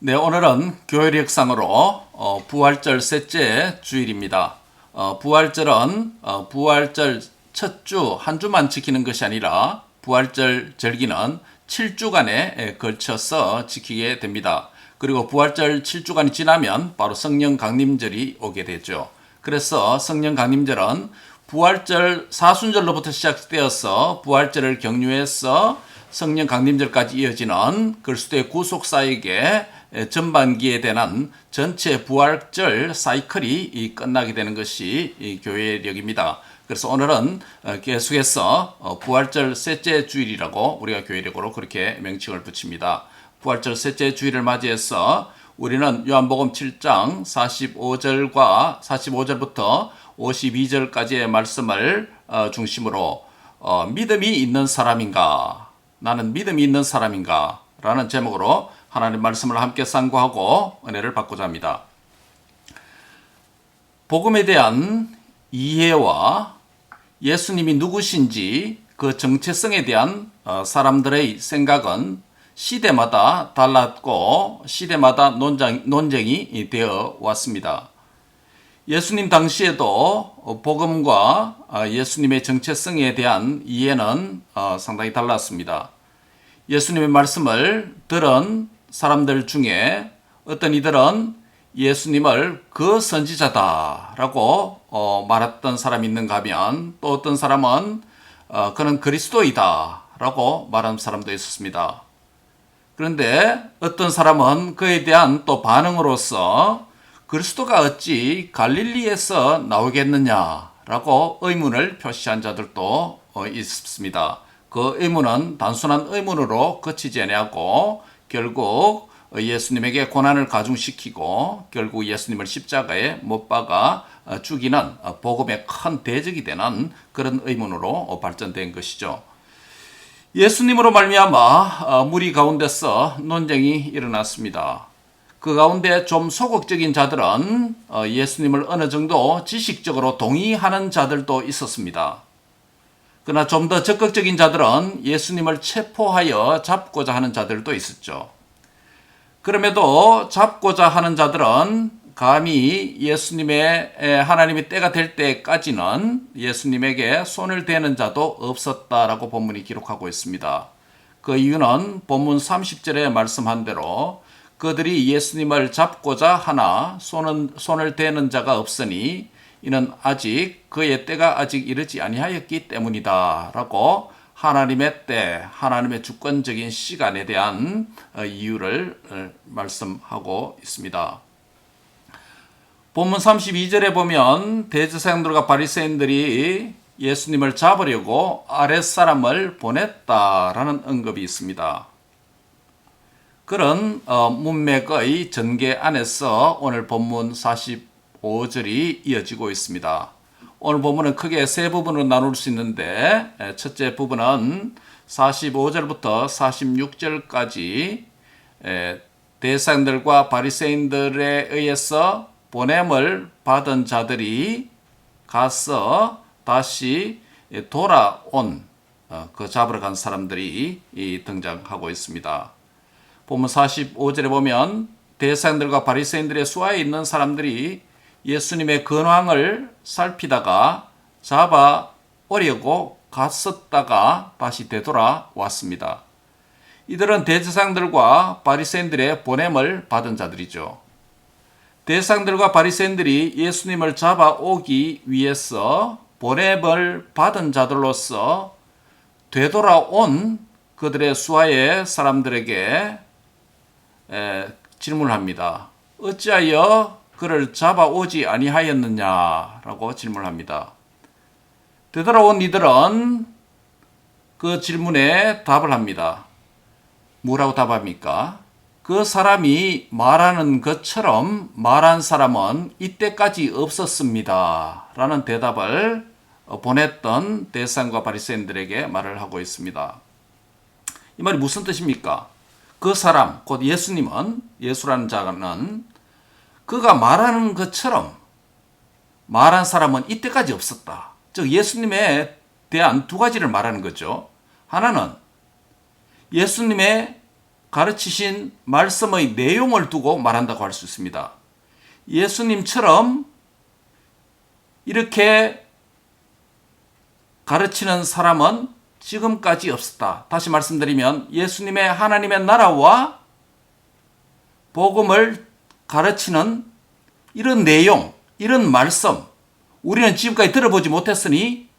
네, 오늘은 교회력상으로 부활절 셋째 주일입니다. 부활절은 부활절 첫 주, 한 주만 지키는 것이 아니라 부활절 절기는 7주간에 걸쳐서 지키게 됩니다. 그리고 부활절 7주간이 지나면 바로 성령 강림절이 오게 되죠. 그래서 성령 강림절은 부활절 사순절로부터 시작되어서 부활절을 경유해서 성령 강림절까지 이어지는 그리스도의 구속사에게 전반기에 대한 전체 부활절 사이클이 끝나게 되는 것이 교회력입니다. 그래서 오늘은 계속해서 부활절 셋째 주일이라고 우리가 교회력으로 그렇게 명칭을 붙입니다. 부활절 셋째 주일을 맞이해서 우리는 요한복음 7장 45절부터 52절까지의 말씀을 중심으로 믿음이 있는 사람인가? 나는 믿음이 있는 사람인가? 라는 제목으로 하나님 말씀을 함께 상고하고 은혜를 받고자 합니다. 복음에 대한 이해와 예수님이 누구신지 그 정체성에 대한 사람들의 생각은 시대마다 달랐고 시대마다 논쟁이 되어 왔습니다. 예수님 당시에도 복음과 예수님의 정체성에 대한 이해는 상당히 달랐습니다. 예수님의 말씀을 들은 사람들 중에 어떤 이들은 예수님을 그 선지자다라고 말했던 사람이 있는가 하면 또 어떤 사람은 그는 그리스도이다라고 말하는 사람도 있었습니다. 그런데 어떤 사람은 그에 대한 또 반응으로서 그리스도가 어찌 갈릴리에서 나오겠느냐라고 의문을 표시한 자들도 있습니다. 그 의문은 단순한 의문으로 그치지 아니하고 결국 예수님에게 고난을 가중시키고 결국 예수님을 십자가에 못 박아 죽이는 복음의 큰 대적이 되는 그런 의문으로 발전된 것이죠. 예수님으로 말미암아 무리 가운데서 논쟁이 일어났습니다. 그 가운데 좀 소극적인 자들은 예수님을 어느 정도 지식적으로 동의하는 자들도 있었습니다. 그러나 좀 더 적극적인 자들은 예수님을 체포하여 잡고자 하는 자들도 있었죠. 그럼에도 잡고자 하는 자들은 감히 예수님의 하나님의 때가 될 때까지는 예수님에게 손을 대는 자도 없었다라고 본문이 기록하고 있습니다. 그 이유는 본문 30절에 말씀한 대로 그들이 예수님을 잡고자 하나 손을 대는 자가 없으니 이는 아직 그의 때가 아직 이르지 아니하였기 때문이다 라고 하나님의 때, 하나님의 주권적인 시간에 대한 이유를 말씀하고 있습니다. 본문 32절에 보면 대제사장들과 바리새인들이 예수님을 잡으려고 아랫사람을 보냈다라는 언급이 있습니다. 그런 문맥의 전개 안에서 오늘 본문 45절이 이어지고 있습니다. 오늘 본문은 크게 세 부분으로 나눌 수 있는데 첫째 부분은 45절부터 46절까지 대제사장들과 바리새인들에 의해서 보냄을 받은 자들이 가서 다시 돌아온 그 잡으러 간 사람들이 등장하고 있습니다. 본문 45절에 보면 대제사장들과 바리새인들의 수하에 있는 사람들이 예수님의 근황을 살피다가 잡아 오려고 갔었다가 다시 되돌아왔습니다. 이들은 대제사장들과 바리새인들의 보냄을 받은 자들이죠. 대제사장들과 바리새인들이 예수님을 잡아오기 위해서 보냄을 받은 자들로서 되돌아온 그들의 수하의 사람들에게 질문을 합니다. 어찌하여 그를 잡아오지 아니하였느냐라고 질문을 합니다. 되돌아온 이들은 그 질문에 답을 합니다. 뭐라고 답합니까? 그 사람이 말하는 것처럼 말한 사람은 이때까지 없었습니다. 라는 대답을 보냈던 대제사장과 바리새인들에게 말을 하고 있습니다. 이 말이 무슨 뜻입니까? 그 사람, 곧 예수라는 자는 그가 말하는 것처럼 말한 사람은 이때까지 없었다. 즉 예수님에 대한 두 가지를 말하는 거죠. 하나는 예수님의 가르치신 말씀의 내용을 두고 말한다고 할 수 있습니다. 예수님처럼 이렇게 가르치는 사람은 지금까지 없었다. 다시 말씀드리면 예수님의 하나님의 나라와 복음을 가르치는 이런 내용, 이런 말씀, 우리는 지금까지 들어보지 못했으니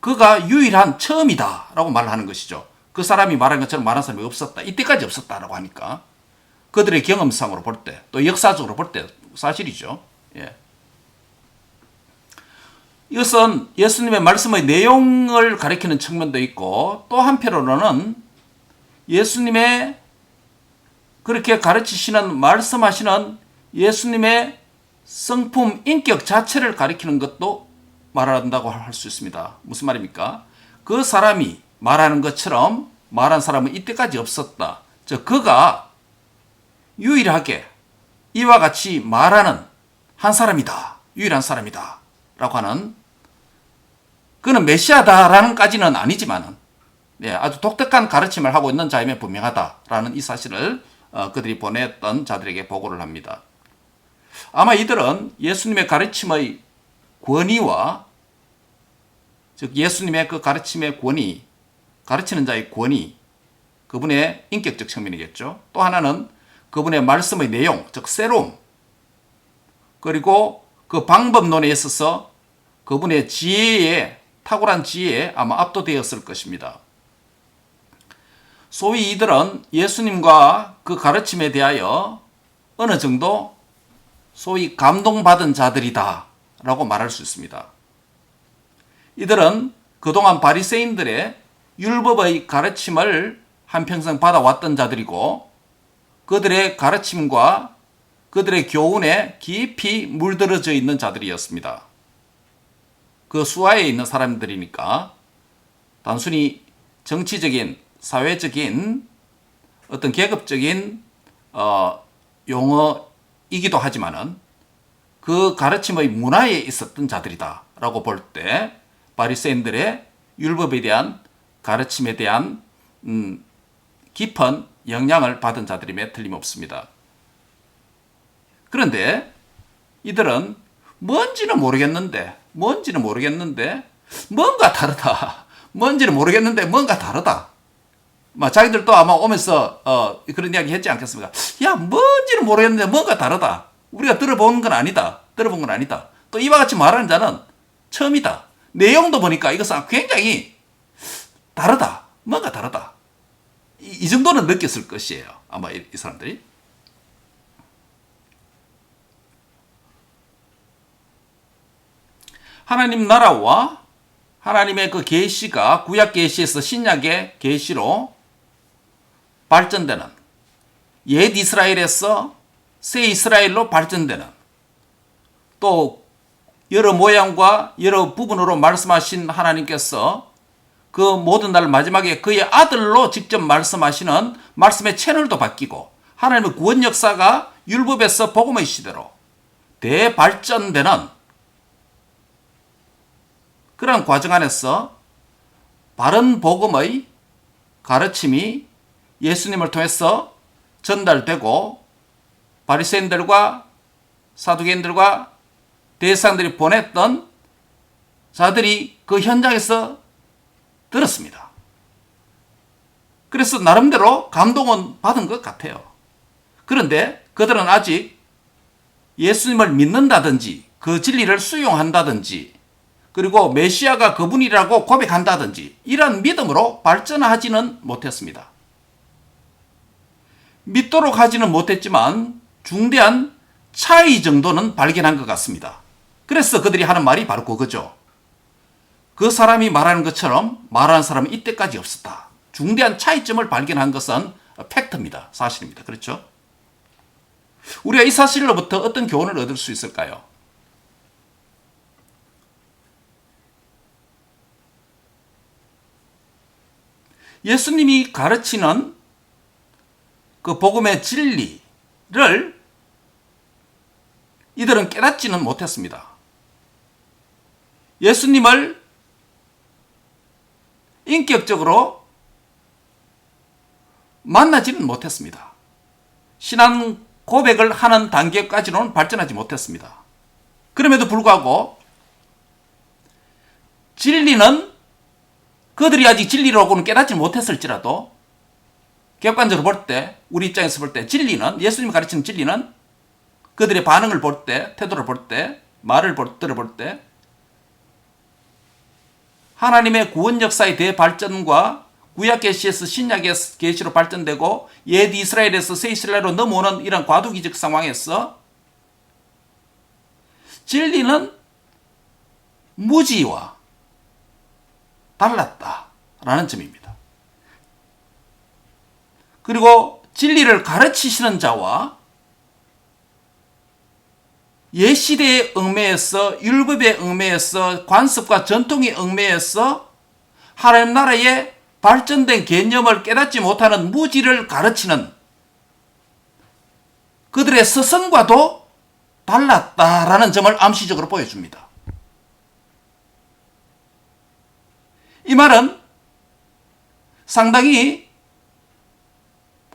그가 유일한 처음이다 라고 말하는 것이죠. 그 사람이 말한 것처럼 말한 사람이 없었다. 이때까지 없었다라고 하니까 그들의 경험상으로 볼 때, 또 역사적으로 볼 때 사실이죠. 예. 이것은 예수님의 말씀의 내용을 가리키는 측면도 있고, 또 한편으로는 예수님의 그렇게 가르치시는, 말씀하시는 예수님의 성품, 인격 자체를 가리키는 것도 말한다고 할 수 있습니다. 무슨 말입니까? 그 사람이 말하는 것처럼 말한 사람은 이때까지 없었다. 즉 그가 유일하게 이와 같이 말하는 한 사람이다. 유일한 사람이다. 라고 하는, 그는 메시아다라는 까지는 아니지만은, 예, 아주 독특한 가르침을 하고 있는 자임에 분명하다라는 이 사실을 그들이 보냈던 자들에게 보고를 합니다. 아마 이들은 예수님의 가르침의 권위와, 즉 예수님의 그 가르침의 권위, 가르치는 자의 권위, 그분의 인격적 측면이겠죠. 또 하나는 그분의 말씀의 내용, 즉 새로움, 그리고 그 방법론에 있어서 그분의 지혜에, 탁월한 지혜에 아마 압도되었을 것입니다. 소위 이들은 예수님과 그 가르침에 대하여 어느 정도 소위 감동받은 자들이다 라고 말할 수 있습니다. 이들은 그동안 바리새인들의 율법의 가르침을 한평생 받아왔던 자들이고, 그들의 가르침과 그들의 교훈에 깊이 물들어져 있는 자들이었습니다. 그 수하에 있는 사람들이니까 단순히 정치적인, 사회적인 어떤 계급적인 용어이기도 하지만은 그 가르침의 문화에 있었던 자들이다 라고 볼 때 바리새인들의 율법에 대한 가르침에 대한 깊은 영향을 받은 자들임에 틀림없습니다. 그런데 이들은 뭔지는 모르겠는데 뭔가 다르다. 뭔지는 모르겠는데 뭔가 다르다. 자기들도 아마 오면서 그런 이야기 했지 않겠습니까? 야, 뭔지는 모르겠는데 뭔가 다르다. 우리가 들어본 건 아니다. 또 이와 같이 말하는 자는 처음이다. 내용도 보니까 이것은 굉장히 다르다. 뭔가 다르다. 이 정도는 느꼈을 것이에요. 아마 이 사람들이. 하나님 나라와 하나님의 그 계시가 구약 계시에서 신약의 계시로 발전되는, 옛 이스라엘에서 새 이스라엘로 발전되는, 또 여러 모양과 여러 부분으로 말씀하신 하나님께서 그 모든 날 마지막에 그의 아들로 직접 말씀하시는 말씀의 채널도 바뀌고, 하나님의 구원 역사가 율법에서 복음의 시대로 대발전되는 그런 과정 안에서 바른 복음의 가르침이 예수님을 통해서 전달되고, 바리새인들과 사두개인들과 대제사장들이 보냈던 자들이 그 현장에서 들었습니다. 그래서 나름대로 감동은 받은 것 같아요. 그런데 그들은 아직 예수님을 믿는다든지 그 진리를 수용한다든지 그리고 메시아가 그분이라고 고백한다든지 이런 믿음으로 발전하지는 못했습니다. 믿도록 하지는 못했지만 중대한 차이 정도는 발견한 것 같습니다. 그래서 그들이 하는 말이 바로 그거죠. 그 사람이 말하는 것처럼 말하는 사람은 이때까지 없었다. 중대한 차이점을 발견한 것은 팩트입니다. 사실입니다. 그렇죠? 우리가 이 사실로부터 어떤 교훈을 얻을 수 있을까요? 예수님이 가르치는 그 복음의 진리를 이들은 깨닫지는 못했습니다. 예수님을 인격적으로 만나지는 못했습니다. 신앙 고백을 하는 단계까지는 발전하지 못했습니다. 그럼에도 불구하고 진리는 그들이 아직 진리라고는 깨닫지 못했을지라도 객관적으로 볼 때, 우리 입장에서 볼 때 진리는, 예수님이 가르치는 진리는 그들의 반응을 볼 때, 태도를 볼 때, 말을 들어볼 때 하나님의 구원 역사의 대발전과 구약 계시에서 신약 계시로 발전되고 옛 이스라엘에서 새 이스라엘로 넘어오는 이런 과도기적 상황에서 진리는 무지와 달랐다라는 점입니다. 그리고 진리를 가르치시는 자와 옛 시대의 얽매여서 율법의 얽매여서 관습과 전통의 얽매여서 하나님 나라의 발전된 개념을 깨닫지 못하는 무지를 가르치는 그들의 스승과도 달랐다라는 점을 암시적으로 보여줍니다. 이 말은 상당히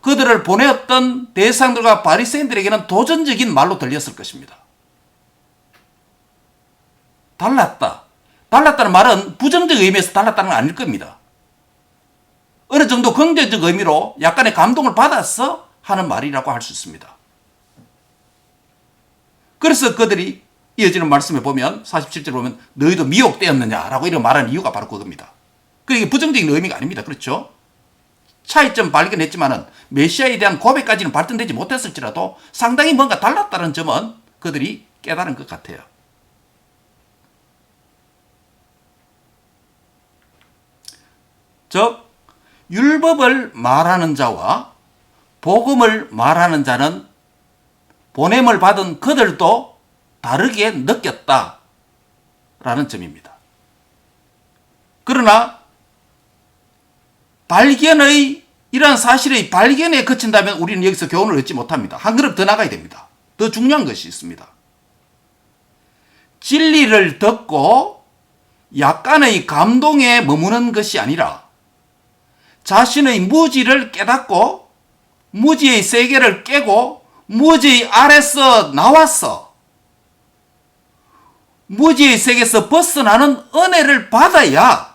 그들을 보내었던 대상들과 바리새인들에게는 도전적인 말로 들렸을 것입니다. 달랐다. 달랐다는 말은 부정적 의미에서 달랐다는 건 아닐 겁니다. 어느 정도 긍정적 의미로 약간의 감동을 받아서 하는 말이라고 할 수 있습니다. 그래서 그들이 이어지는 말씀에 보면 47절 보면 너희도 미혹되었느냐라고 이런 말하는 이유가 바로 그겁니다. 그게 부정적인 의미가 아닙니다. 그렇죠? 차이점 발견했지만은 메시아에 대한 고백까지는 발전되지 못했을지라도 상당히 뭔가 달랐다는 점은 그들이 깨달은 것 같아요. 즉 율법을 말하는 자와 복음을 말하는 자는 보냄을 받은 그들도 다르게 느꼈다라는 점입니다. 그러나 이러한 사실의 발견에 그친다면 우리는 여기서 교훈을 얻지 못합니다. 한 걸음 더 나가야 됩니다. 더 중요한 것이 있습니다. 진리를 듣고 약간의 감동에 머무는 것이 아니라 자신의 무지를 깨닫고 무지의 세계를 깨고 무지의 아래서 나와서 무지의 세계에서 벗어나는 은혜를 받아야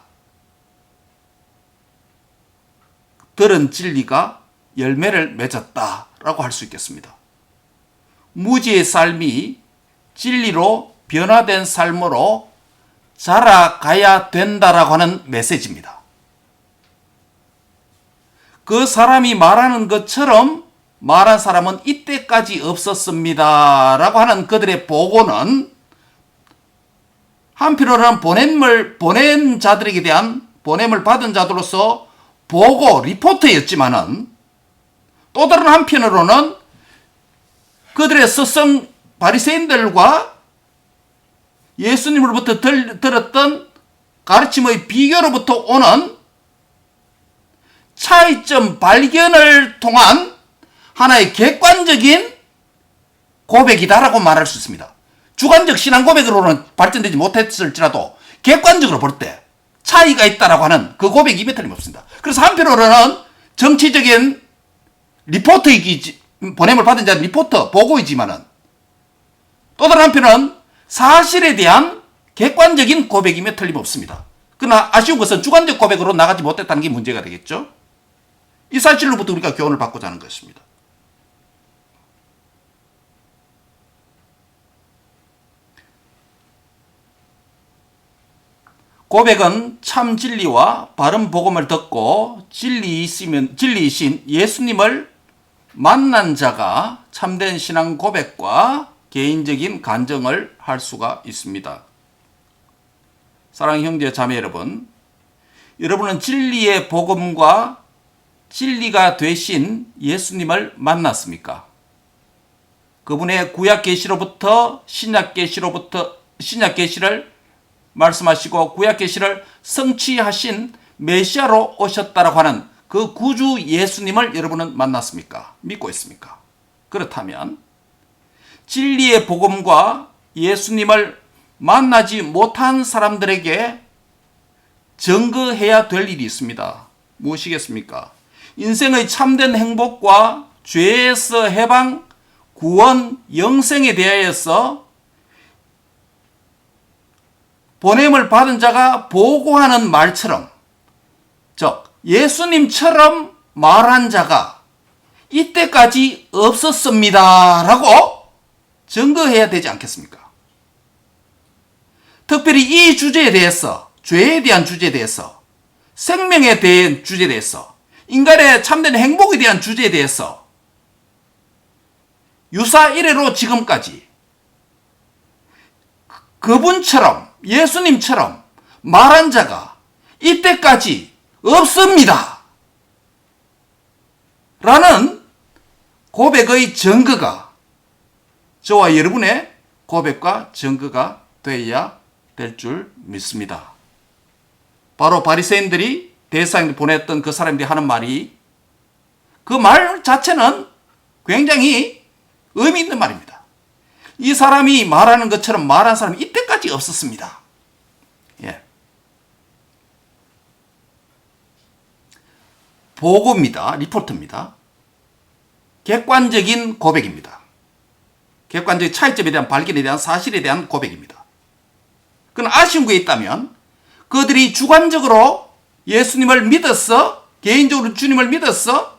들은 진리가 열매를 맺었다라고 할 수 있겠습니다. 무지의 삶이 진리로 변화된 삶으로 자라가야 된다라고 하는 메시지입니다. 그 사람이 말하는 것처럼 말한 사람은 이때까지 없었습니다 라고 하는 그들의 보고는 한편으로는 보낸 자들에게 대한 보냄을 받은 자들로서 보고 리포트였지만은 또 다른 한편으로는 그들의 스승 바리새인들과 예수님으로부터 들었던 가르침의 비교로부터 오는 차이점 발견을 통한 하나의 객관적인 고백이다라고 말할 수 있습니다. 주관적 신앙 고백으로는 발전되지 못했을지라도 객관적으로 볼 때 차이가 있다라고 하는 그 고백이 틀림없습니다. 그래서 한편으로는 정치적인 보냄을 받은 자 리포터, 보고이지만은 또 다른 한편은 사실에 대한 객관적인 고백임에 틀림없습니다. 그러나 아쉬운 것은 주관적 고백으로 나가지 못했다는 게 문제가 되겠죠. 이 사실로부터 우리가 교훈을 받고자 하는 것입니다. 고백은 참 진리와 바른 복음을 듣고 진리이신 예수님을 만난 자가 참된 신앙 고백과 개인적인 간증을 할 수가 있습니다. 사랑하는 형제 자매 여러분, 여러분은 진리의 복음과 진리가 되신 예수님을 만났습니까? 그분의 구약 계시로부터 신약 계시를 말씀하시고 구약 계시를 성취하신 메시아로 오셨다라고 하는 그 구주 예수님을 여러분은 만났습니까? 믿고 있습니까? 그렇다면 진리의 복음과 예수님을 만나지 못한 사람들에게 증거해야 될 일이 있습니다. 무엇이겠습니까? 인생의 참된 행복과 죄에서 해방, 구원, 영생에 대하여서 보냄을 받은 자가 보고하는 말처럼, 즉 예수님처럼 말한 자가 이때까지 없었습니다 라고 증거해야 되지 않겠습니까? 특별히 이 주제에 대해서, 죄에 대한 주제에 대해서, 생명에 대한 주제에 대해서, 인간의 참된 행복에 대한 주제에 대해서 유사 이래로 지금까지 그분처럼, 예수님처럼 말한 자가 이때까지 없습니다 라는 고백의 증거가, 저와 여러분의 고백과 증거가 되어야 될 줄 믿습니다. 바로 바리새인들이 대사에 보냈던 그 사람들이 하는 말이, 그 말 자체는 굉장히 의미 있는 말입니다. 이 사람이 말하는 것처럼 말한 사람이 이때까지 없었습니다. 예. 보고입니다. 리포트입니다. 객관적인 고백입니다. 객관적인 차이점에 대한 발견에 대한 사실에 대한 고백입니다. 그건 아쉬운 게 있다면, 그들이 주관적으로 예수님을 믿었어, 개인적으로 주님을 믿었어,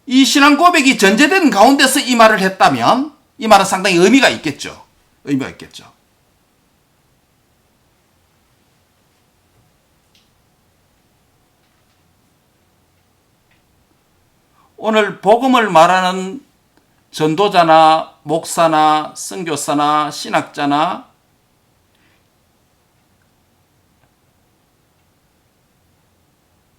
이 신앙 고백이 전제된 가운데서 이 말을 했다면 이 말은 상당히 의미가 있겠죠. 의미가 있겠죠. 오늘 복음을 말하는 전도자나 목사나 선교사나 신학자나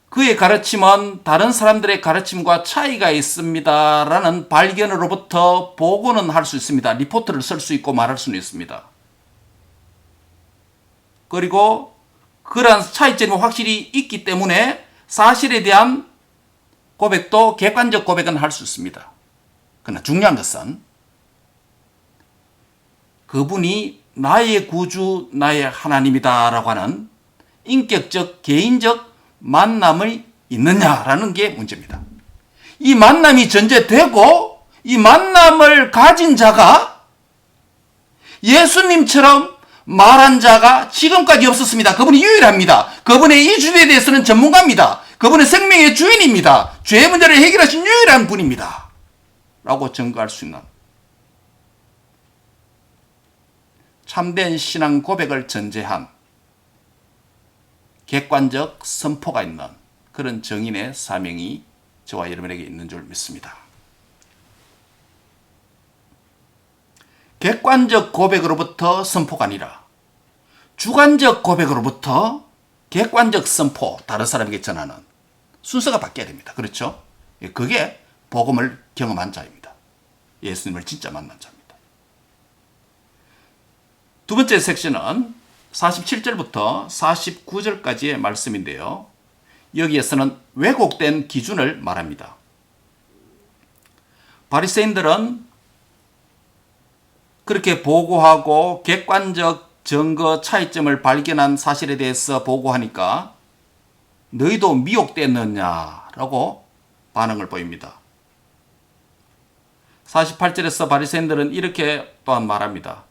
그의 가르침은 다른 사람들의 가르침과 차이가 있습니다라는 발견으로부터 보고는 할 수 있습니다. 리포트를 쓸 수 있고 말할 수는 있습니다. 그리고 그러한 차이점이 확실히 있기 때문에 사실에 대한 고백도 객관적 고백은 할 수 있습니다. 그러나 중요한 것은 그분이 나의 구주, 나의 하나님이다라고 하는 인격적, 개인적 만남이 있느냐라는 게 문제입니다. 이 만남이 전제되고 이 만남을 가진 자가 예수님처럼 말한 자가 지금까지 없었습니다. 그분이 유일합니다. 그분의 이 주제에 대해서는 전문가입니다. 그분의 생명의 주인입니다. 죄의 문제를 해결하신 유일한 분입니다. 라고 증거할 수 있는 참된 신앙 고백을 전제한 객관적 선포가 있는 그런 정인의 사명이 저와 여러분에게 있는 줄 믿습니다. 객관적 고백으로부터 선포가 아니라 주관적 고백으로부터 객관적 선포, 다른 사람에게 전하는 순서가 바뀌어야 됩니다. 그렇죠? 그게 복음을 경험한 자입니다. 예수님을 진짜 만난 자입니다. 두 번째 섹션은 47절부터 49절까지의 말씀인데요. 여기에서는 왜곡된 기준을 말합니다. 바리새인들은 그렇게 보고하고 객관적 증거 차이점을 발견한 사실에 대해서 보고하니까 너희도 미혹됐느냐라고 반응을 보입니다. 48절에서 바리새인들은 이렇게 또한 말합니다.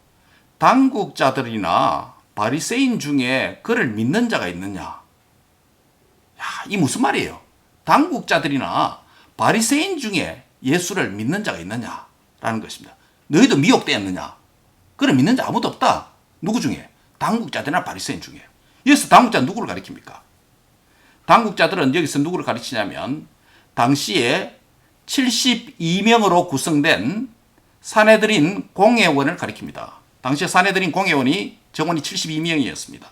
당국자들이나 바리새인 중에 그를 믿는 자가 있느냐? 야, 이 무슨 말이에요? 당국자들이나 바리새인 중에 예수를 믿는 자가 있느냐라는 것입니다. 너희도 미혹되었느냐? 그를 믿는 자 아무도 없다. 누구 중에? 당국자들이나 바리새인 중에. 여기서 당국자는 누구를 가리킵니까? 당국자들은 여기서 누구를 가르치냐면 당시에 72명으로 구성된 산헤드린 공회원을 가리킵니다. 당시에 산헤드린 공회원이 정원이 72명이었습니다.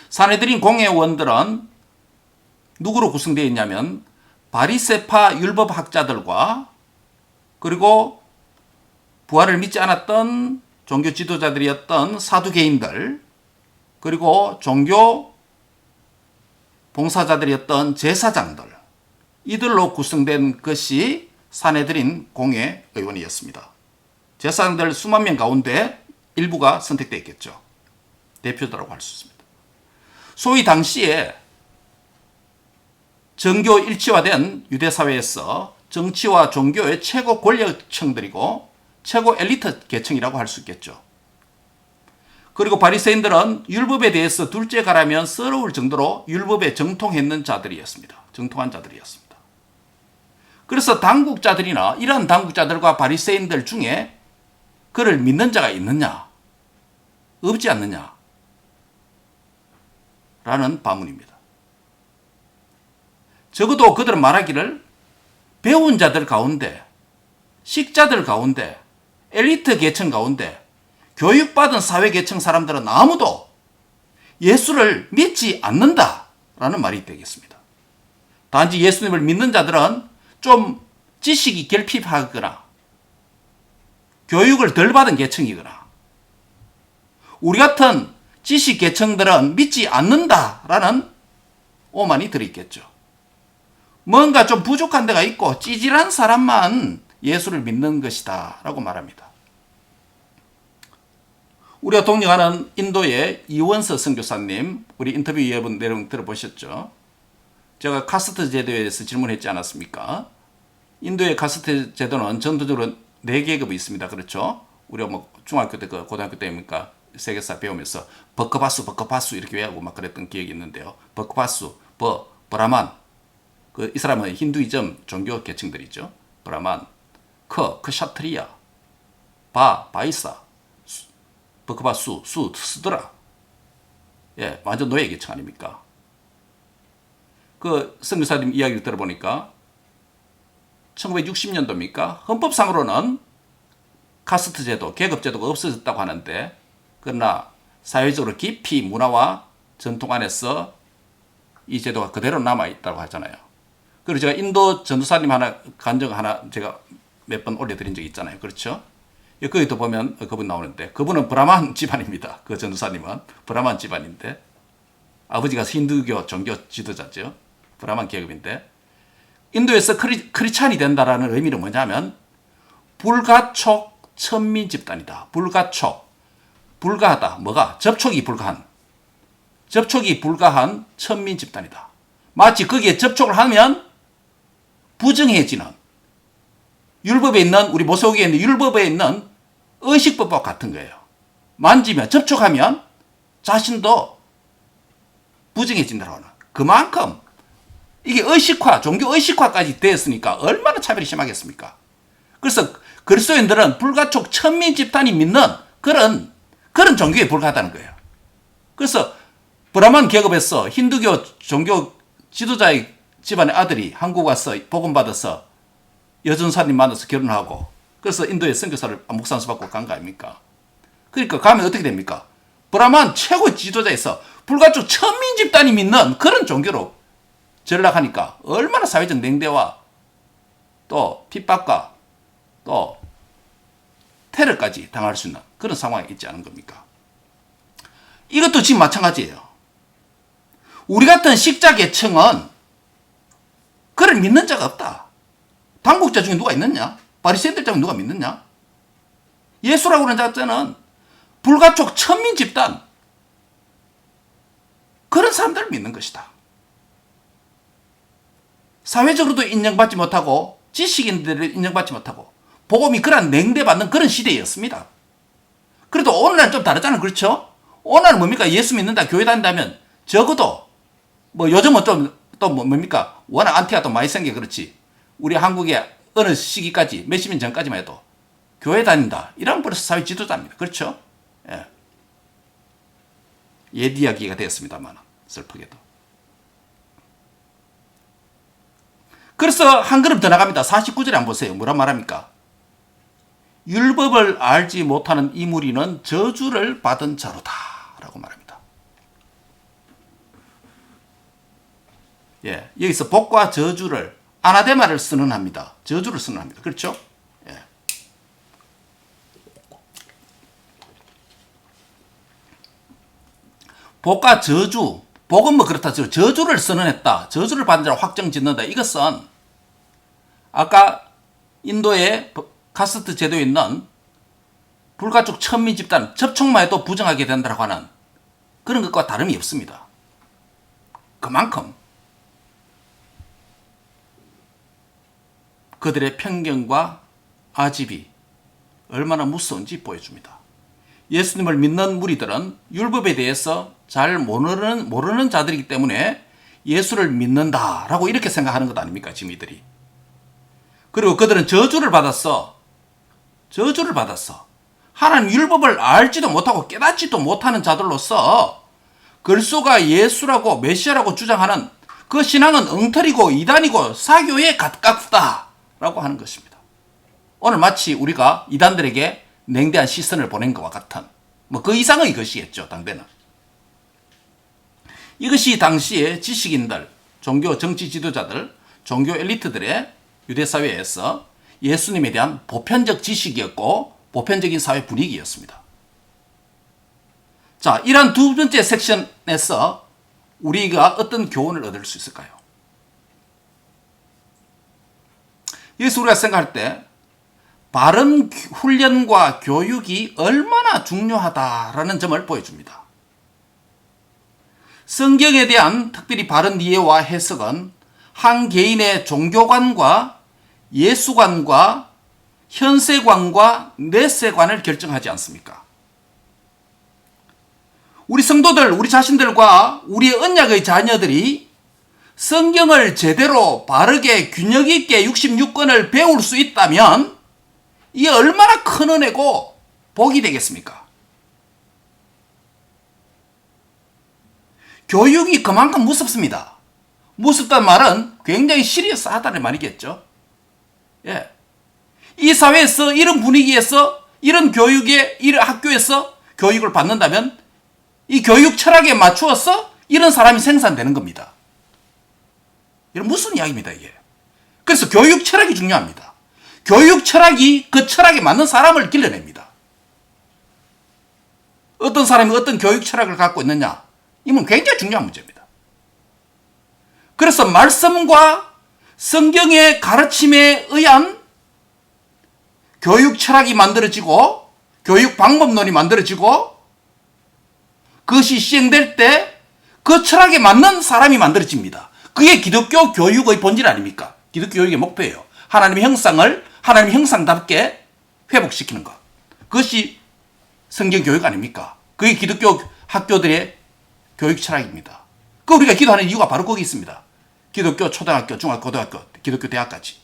산헤드린 공회원들은 누구로 구성되어 있냐면 바리새파 율법학자들과 그리고 부활을 믿지 않았던 종교 지도자들이었던 사두개인들 그리고 종교 봉사자들이었던 제사장들, 이들로 구성된 것이 산헤드린 공회의원이었습니다. 제사장들 수만 명 가운데 일부가 선택되어 있겠죠. 대표자라고 할 수 있습니다. 소위 당시에 정교 일치화된 유대사회에서 정치와 종교의 최고 권력층들이고 최고 엘리트 계층이라고 할 수 있겠죠. 그리고 바리새인들은 율법에 대해서 둘째 가라면 서러울 정도로 율법에 정통했는 자들이었습니다. 정통한 자들이었습니다. 그래서 당국자들이나 이런 당국자들과 바리새인들 중에 그를 믿는 자가 있느냐? 없지 않느냐? 라는 반문입니다. 적어도 그들은 말하기를 배운 자들 가운데, 식자들 가운데, 엘리트 계층 가운데, 교육받은 사회 계층 사람들은 아무도 예수를 믿지 않는다라는 말이 되겠습니다. 단지 예수님을 믿는 자들은 좀 지식이 결핍하거나 교육을 덜 받은 계층이거나 우리 같은 지식 계층들은 믿지 않는다라는 오만이 들어있겠죠. 뭔가 좀 부족한 데가 있고 찌질한 사람만 예수를 믿는 것이다 라고 말합니다. 우리가 동경하는 인도의 이원서 선교사님, 우리 인터뷰 예분 내용 들어보셨죠? 제가 카스트 제도에 대해서 질문했지 않았습니까? 인도의 카스트 제도는 전통적으로 4계급이 있습니다. 그렇죠? 우리가 뭐 중학교 때, 고등학교 때입니까? 세계사 배우면서 버커바수 이렇게 외우고 막 그랬던 기억이 있는데요. 버커바수, 브라만. 이 사람은 힌두이즘 종교 계층들이죠. 브라만, 크샤트리아, 바이사, 버커바수, 스드라. 예, 완전 노예 계층 아닙니까? 그 선교사님 이야기를 들어보니까 1960년도입니까? 헌법상으로는 카스트 제도, 계급 제도가 없어졌다고 하는데 그러나 사회적으로 깊이 문화와 전통 안에서 이 제도가 그대로 남아있다고 하잖아요. 그리고 제가 인도 전도사님 간증 하나 제가 몇 번 올려드린 적이 있잖아요. 그렇죠? 거기도 보면 그분 나오는데 그분은 브라만 집안입니다. 그 전도사님은 브라만 집안인데 아버지가 힌두교 종교 지도자죠. 브라만 계급인데 인도에서 크리스찬이 된다라는 의미는 뭐냐면 불가촉 천민 집단이다. 불가하다. 뭐가? 접촉이 불가한 천민 집단이다. 마치 거기에 접촉을 하면 부정해지는 율법에 있는 우리 모세오기에 있는 율법에 있는 의식법과 같은 거예요. 만지면 접촉하면 자신도 부정해진다고 하는 그만큼 이게 종교 의식화까지 되었으니까 얼마나 차별이 심하겠습니까? 그래서 그리스도인들은 불가촉 천민 집단이 믿는 그런 종교에 불과하다는 거예요. 그래서 브라만 계급에서 힌두교 종교 지도자의 집안의 아들이 한국 와서 복음받아서 여전사님 만나서 결혼하고 그래서 인도에 선교사를 목사수 받고 간 거 아닙니까? 그러니까 가면 어떻게 됩니까? 브라만 최고 지도자에서 불가촉 천민 집단이 믿는 그런 종교로 전락하니까 얼마나 사회적 냉대와 또 핍박과 또 테러까지 당할 수 있는 그런 상황에 있지 않은 겁니까? 이것도 지금 마찬가지예요. 우리 같은 식자 계층은 그를 믿는 자가 없다. 당국자 중에 누가 있느냐? 바리새인들 중에 누가 믿느냐? 예수라고 하는 자자는 불가촉 천민 집단 그런 사람들을 믿는 것이다. 사회적으로도 인정받지 못하고 지식인들을 인정받지 못하고 복음이 그런 냉대받는 그런 시대였습니다. 그래도 오늘날 좀 다르잖아요. 그렇죠? 오늘은 뭡니까? 예수 믿는다, 교회 다닌다면 적어도 뭐 요즘은 또 뭡니까? 워낙 안티가 또 많이 생겨 그렇지. 우리 한국에 어느 시기까지 몇십 년 전까지만 해도 교회 다닌다. 이런 벌써 사회 지도자입니다. 그렇죠? 예. 옛 이야기가 되었습니다만 슬프게도. 그래서 한 걸음 더 나갑니다. 49절에 한번 보세요. 뭐라 말합니까? 율법을 알지 못하는 이 무리는 저주를 받은 자로다 라고 말합니다. 예, 여기서 복과 저주를 아나데마를 선언합니다. 저주를 선언합니다. 그렇죠? 예. 복과 저주, 복은 뭐 그렇다 치고 저주를 선언했다. 저주를 받은 자로 확정 짓는다. 이것은 아까 인도의 카스트 제도에 있는 불가촉 천민 집단 접촉만 해도 부정하게 된다고 하는 그런 것과 다름이 없습니다. 그만큼 그들의 편견과 아집이 얼마나 무서운지 보여줍니다. 예수님을 믿는 무리들은 율법에 대해서 잘 모르는 자들이기 때문에 예수를 믿는다라고 이렇게 생각하는 것 아닙니까? 지금 이들이. 그리고 그들은 저주를 받았어. 하나님 율법을 알지도 못하고 깨닫지도 못하는 자들로서 그리스도가 예수라고 메시아라고 주장하는 그 신앙은 엉터리고 이단이고 사교에 가깝다라고 하는 것입니다. 오늘 마치 우리가 이단들에게 냉대한 시선을 보낸 것과 같은 그 이상의 것이겠죠. 당대는. 이것이 당시에 지식인들, 종교 정치 지도자들, 종교 엘리트들의 유대사회에서 예수님에 대한 보편적 지식이었고 보편적인 사회 분위기였습니다. 자, 이런 두 번째 섹션에서 우리가 어떤 교훈을 얻을 수 있을까요? 여기서 우리가 생각할 때 바른 훈련과 교육이 얼마나 중요하다라는 점을 보여줍니다. 성경에 대한 특별히 바른 이해와 해석은 한 개인의 종교관과 예수관과 현세관과 내세관을 결정하지 않습니까? 우리 성도들, 우리 자신들과 우리의 언약의 자녀들이 성경을 제대로 바르게 균형 있게 66권을 배울 수 있다면 이게 얼마나 큰 은혜고 복이 되겠습니까? 교육이 그만큼 무섭습니다. 무섭다는 말은 굉장히 시리어스하다는 말이겠죠. 예. 이 사회에서 이런 분위기에서 이런 교육에 이런 학교에서 교육을 받는다면 이 교육 철학에 맞추어서 이런 사람이 생산되는 겁니다. 이런 무슨 이야기입니다, 이게. 그래서 교육 철학이 중요합니다. 교육 철학이 그 철학에 맞는 사람을 길러냅니다. 어떤 사람이 어떤 교육 철학을 갖고 있느냐, 이건 굉장히 중요한 문제입니다. 그래서 말씀과 성경의 가르침에 의한 교육 철학이 만들어지고 교육 방법론이 만들어지고 그것이 시행될 때 그 철학에 맞는 사람이 만들어집니다. 그게 기독교 교육의 본질 아닙니까? 기독교 교육의 목표예요. 하나님의 형상을 하나님의 형상답게 회복시키는 것. 그것이 성경 교육 아닙니까? 그게 기독교 학교들의 교육 철학입니다. 그 우리가 기도하는 이유가 바로 거기 있습니다. 기독교 초등학교, 중학교, 고등학교, 기독교 대학까지.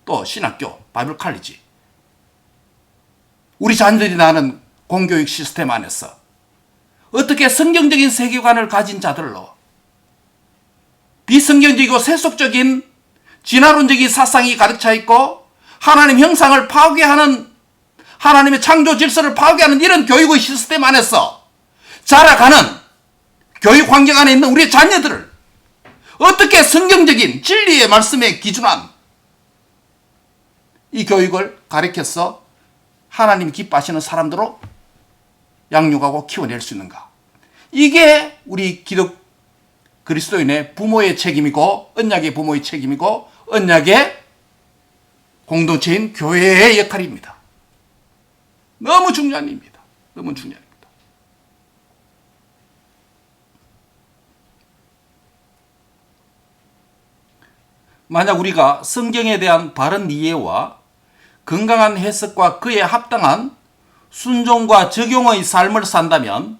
또 신학교, 바이블 칼리지. 우리 자녀들이 나가는 공교육 시스템 안에서 어떻게 성경적인 세계관을 가진 자들로 비성경적이고 세속적인 진화론적인 사상이 가득차 있고 하나님 형상을 파괴하는 하나님의 창조 질서를 파괴하는 이런 교육의 시스템 안에서 자라가는 교육 환경 안에 있는 우리의 자녀들을 어떻게 성경적인 진리의 말씀에 기준한 이 교육을 가르쳐서 하나님이 기뻐하시는 사람들로 양육하고 키워낼 수 있는가. 이게 우리 그리스도인의 부모의 책임이고 언약의 부모의 책임이고 언약의 공동체인 교회의 역할입니다. 너무 중요한 일입니다. 너무 중요한 일입니다. 만약 우리가 성경에 대한 바른 이해와 건강한 해석과 그에 합당한 순종과 적용의 삶을 산다면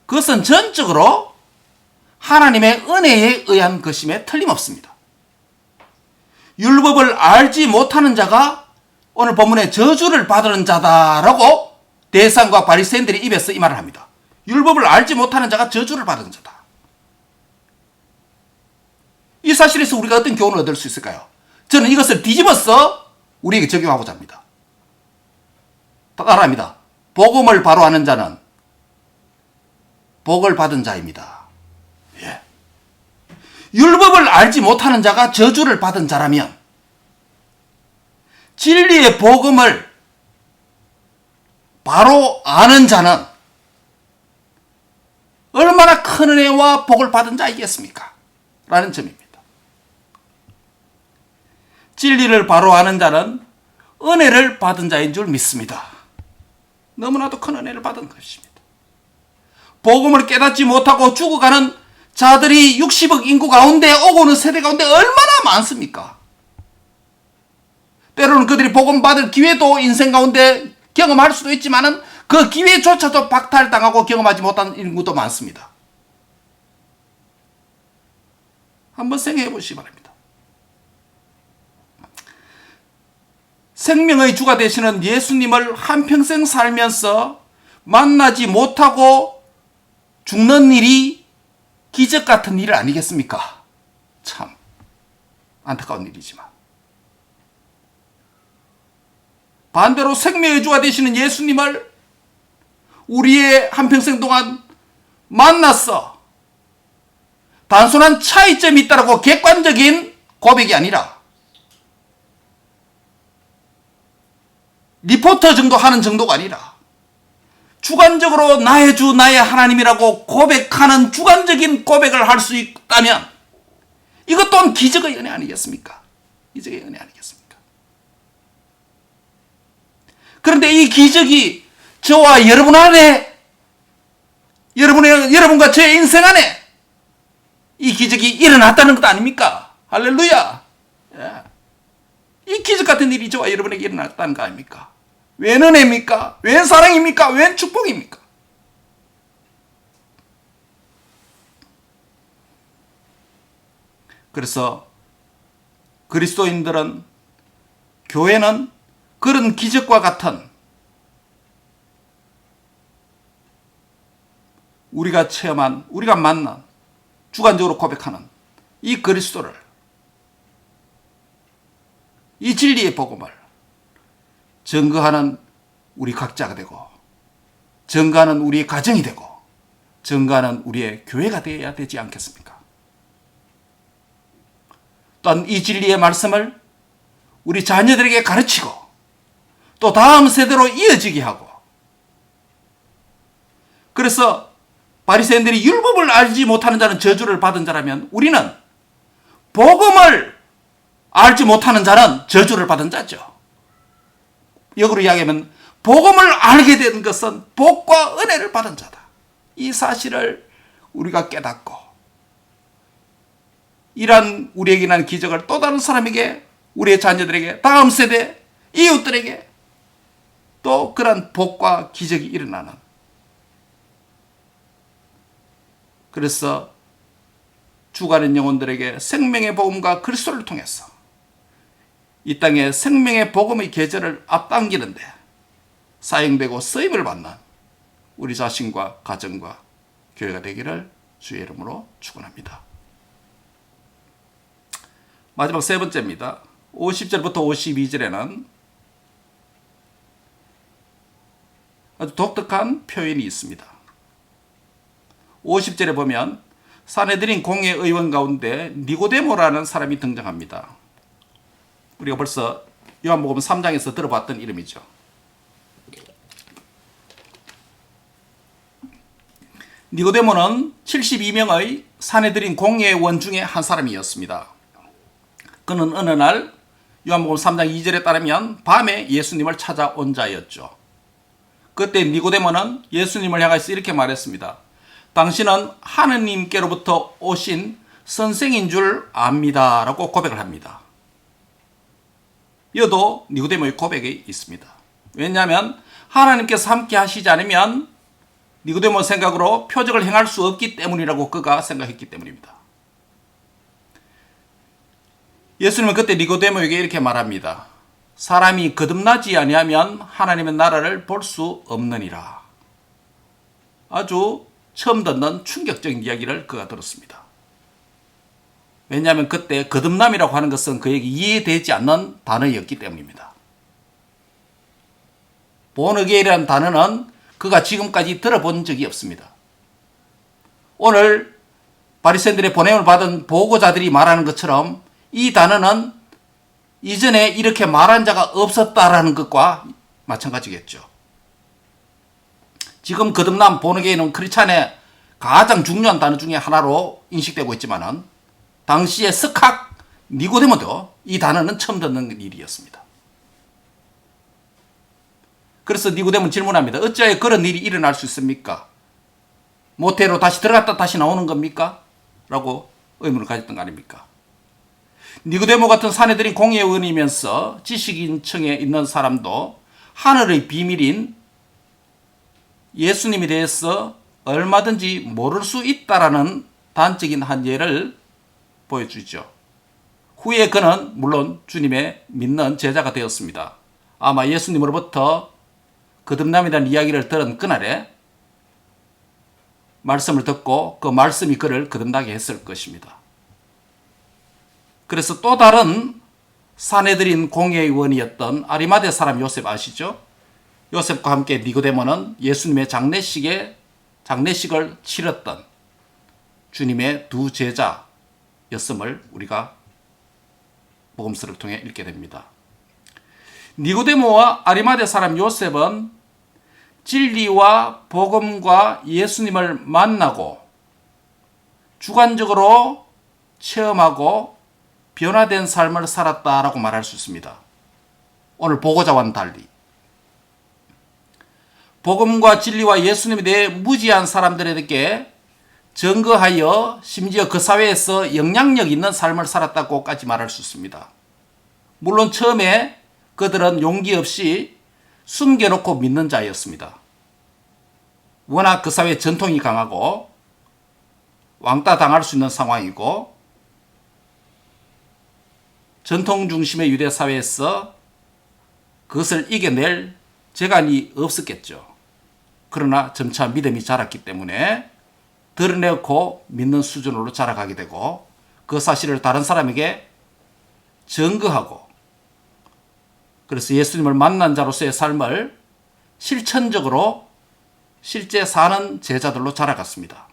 그것은 전적으로 하나님의 은혜에 의한 것임에 틀림없습니다. 율법을 알지 못하는 자가 오늘 본문에 저주를 받는 자다라고 대상과 바리새인들이 입에서 이 말을 합니다. 율법을 알지 못하는 자가 저주를 받는 자다. 이 사실에서 우리가 어떤 교훈을 얻을 수 있을까요? 저는 이것을 뒤집어서 우리에게 적용하고자 합니다. 따라합니다. 복음을 바로 아는 자는 복을 받은 자입니다. 예. 율법을 알지 못하는 자가 저주를 받은 자라면 진리의 복음을 바로 아는 자는 얼마나 큰 은혜와 복을 받은 자이겠습니까? 라는 점입니다. 진리를 바로 아는 자는 은혜를 받은 자인 줄 믿습니다. 너무나도 큰 은혜를 받은 것입니다. 복음을 깨닫지 못하고 죽어가는 자들이 60억 인구 가운데 오고 오는 세대 가운데 얼마나 많습니까? 때로는 그들이 복음 받을 기회도 인생 가운데 경험할 수도 있지만은 그 기회조차도 박탈당하고 경험하지 못한 인구도 많습니다. 한번 생각해 보시기 바랍니다. 생명의 주가 되시는 예수님을 한평생 살면서 만나지 못하고 죽는 일이 기적 같은 일 아니겠습니까? 참 안타까운 일이지만, 반대로 생명의 주가 되시는 예수님을 우리의 한평생 동안 만났어 단순한 차이점이 있다라고 객관적인 고백이 아니라 리포터 정도 하는 정도가 아니라 주관적으로 나의 주 나의 하나님이라고 고백하는 주관적인 고백을 할 수 있다면 이것 또한 기적의 은혜 아니겠습니까? 기적의 은혜 아니겠습니까? 그런데 이 기적이 저와 여러분 안에, 여러분과 저의 인생 안에 이 기적이 일어났다는 것 아닙니까? 할렐루야! 예. 이 기적 같은 일이 저와 여러분에게 일어났다는 거 아닙니까? 웬 은혜입니까? 웬 사랑입니까? 웬 축복입니까? 그래서 그리스도인들은, 교회는 그런 기적과 같은 우리가 체험한, 우리가 만난, 주관적으로 고백하는 이 그리스도를, 이 진리의 복음을 증거하는 우리 각자가 되고, 증거하는 우리의 가정이 되고, 증거하는 우리의 교회가 되어야 되지 않겠습니까? 또한 이 진리의 말씀을 우리 자녀들에게 가르치고 또 다음 세대로 이어지게 하고, 그래서 바리새인들이 율법을 알지 못하는 자는 저주를 받은 자라면 우리는 복음을 알지 못하는 자는 저주를 받은 자죠. 역으로 이야기하면 복음을 알게 된 것은 복과 은혜를 받은 자다. 이 사실을 우리가 깨닫고 이러한 우리에게 난 기적을 또 다른 사람에게, 우리의 자녀들에게, 다음 세대, 이웃들에게 또 그런 복과 기적이 일어나는, 그래서 죽어가는 영혼들에게 생명의 복음과 그리스도를 통해서 이 땅에 생명의 복음의 계절을 앞당기는데 사용되고 쓰임을 받는 우리 자신과 가정과 교회가 되기를 주의 이름으로 축원합니다. 마지막 세 번째입니다. 50절부터 52절에는 아주 독특한 표현이 있습니다. 50절에 보면 산헤드린 공회의원 가운데 니고데모라는 사람이 등장합니다. 우리가 벌써 요한복음 3장에서 들어봤던 이름이죠. 니고데모는 72명의 산헤드린 공회의원 중에 한 사람이었습니다. 그는 어느 날 요한복음 3장 2절에 따르면 밤에 예수님을 찾아온 자였죠. 그때 니고데모는 예수님을 향해서 이렇게 말했습니다. 당신은 하느님께로부터 오신 선생인 줄 압니다 라고 고백을 합니다. 이어도 니고데모의 고백이 있습니다. 왜냐하면 하나님께서 함께 하시지 않으면 니고데모 생각으로 표적을 행할 수 없기 때문이라고 그가 생각했기 때문입니다. 예수님은 그때 니고데모에게 이렇게 말합니다. 사람이 거듭나지 아니하면 하나님의 나라를 볼 수 없느니라. 아주 처음 듣는 충격적인 이야기를 그가 들었습니다. 왜냐하면 그때 거듭남이라고 하는 것은 그에게 이해되지 않는 단어였기 때문입니다. 본어게이라는 단어는 그가 지금까지 들어본 적이 없습니다. 오늘 바리새인들의 보냄을 받은 보고자들이 말하는 것처럼 이 단어는 이전에 이렇게 말한 자가 없었다라는 것과 마찬가지겠죠. 지금 거듭남 본어게이는 크리스찬의 가장 중요한 단어 중에 하나로 인식되고 있지만은 당시의 석학 니고데모도 이 단어는 처음 듣는 일이었습니다. 그래서 니고데모는 질문합니다. 어찌하여 그런 일이 일어날 수 있습니까? 모태로 다시 들어갔다 다시 나오는 겁니까? 라고 의문을 가졌던 거 아닙니까? 니고데모 같은 사내들인 공회의원이면서 지식인층에 있는 사람도 하늘의 비밀인 예수님에 대해서 얼마든지 모를 수 있다라는 단적인 한 예를 보여주죠. 후에 그는 물론 주님의 믿는 제자가 되었습니다. 아마 예수님으로부터 거듭남이라는 이야기를 들은 그날에 말씀을 듣고 그 말씀이 그를 거듭나게 했을 것입니다. 그래서 또 다른 사내들인 공회의원이었던 아리마대 사람 요셉 아시죠? 요셉과 함께 니고데모는 예수님의 장례식을 치렀던 주님의 두 제자였음을 우리가 복음서를 통해 읽게 됩니다. 니고데모와 아리마대 사람 요셉은 진리와 복음과 예수님을 만나고 주관적으로 체험하고 변화된 삶을 살았다라고 말할 수 있습니다. 오늘 보고자와는 달리 복음과 진리와 예수님에 대해 무지한 사람들에게 증거하여 심지어 그 사회에서 영향력 있는 삶을 살았다고까지 말할 수 있습니다. 물론 처음에 그들은 용기 없이 숨겨놓고 믿는 자였습니다. 워낙 그 사회 전통이 강하고 왕따 당할 수 있는 상황이고 전통 중심의 유대 사회에서 그것을 이겨낼 재간이 없었겠죠. 그러나 점차 믿음이 자랐기 때문에 드러내고 믿는 수준으로 자라가게 되고 그 사실을 다른 사람에게 증거하고 그래서 예수님을 만난 자로서의 삶을 실천적으로 실제 사는 제자들로 자라갔습니다.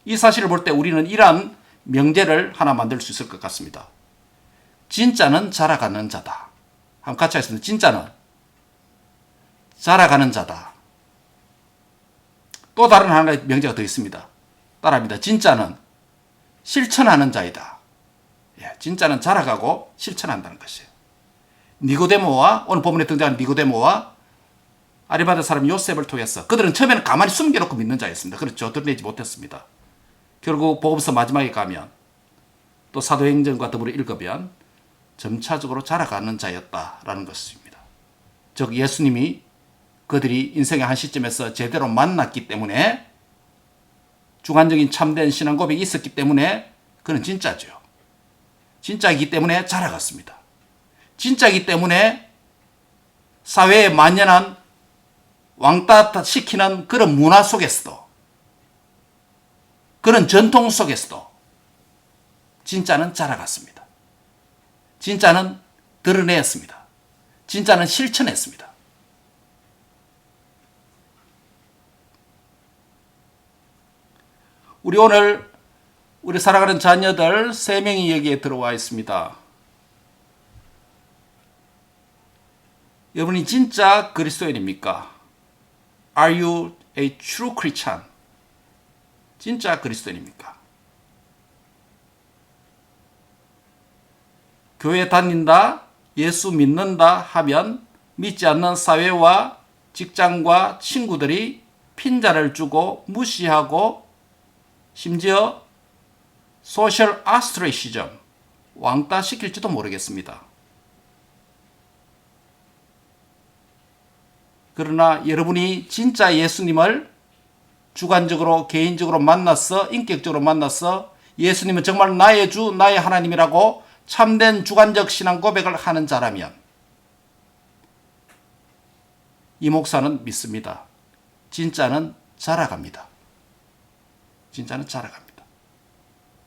이 사실을 볼 때 우리는 이러한 명제를 하나 만들 수 있을 것 같습니다. 진짜는 자라가는 자다. 한번 같이 하겠습니다. 진짜는 자라가는 자다. 또 다른 하나의 명제가 더 있습니다. 따라합니다. 진짜는 실천하는 자이다. 진짜는 자라가고 실천한다는 것이에요. 니고데모와 오늘 본문에 등장하는 니고데모와 아리마대 사람 요셉을 통해서 그들은 처음에는 가만히 숨겨놓고 믿는 자였습니다. 그렇죠. 드러내지 못했습니다. 결국 복음서 마지막에 가면 또 사도행전과 더불어 읽으면 점차적으로 자라가는 자였다라는 것입니다. 즉 예수님이 그들이 인생의 한 시점에서 제대로 만났기 때문에 주관적인 참된 신앙 고백이 있었기 때문에 그는 진짜죠. 진짜이기 때문에 자라갔습니다. 진짜이기 때문에 사회에 만연한 왕따 시키는 그런 문화 속에서도 그런 전통 속에서도 진짜는 자라갔습니다. 진짜는 드러냈습니다. 진짜는 실천했습니다. 우리 살아가는 자녀들 3명이 여기에 들어와 있습니다. 여러분이 진짜 그리스도인입니까? Are you a true Christian? 진짜 그리스도인입니까? 교회 다닌다, 예수 믿는다 하면 믿지 않는 사회와 직장과 친구들이 핀자를 주고 무시하고 심지어 소셜 아스트레이시즘, 왕따 시킬지도 모르겠습니다. 그러나 여러분이 진짜 예수님을 주관적으로 개인적으로 만나서 인격적으로 만나서 예수님은 정말 나의 주, 나의 하나님이라고 참된 주관적 신앙 고백을 하는 자라면 이 목사는 믿습니다. 진짜는 자라갑니다. 진짜는 자라갑니다.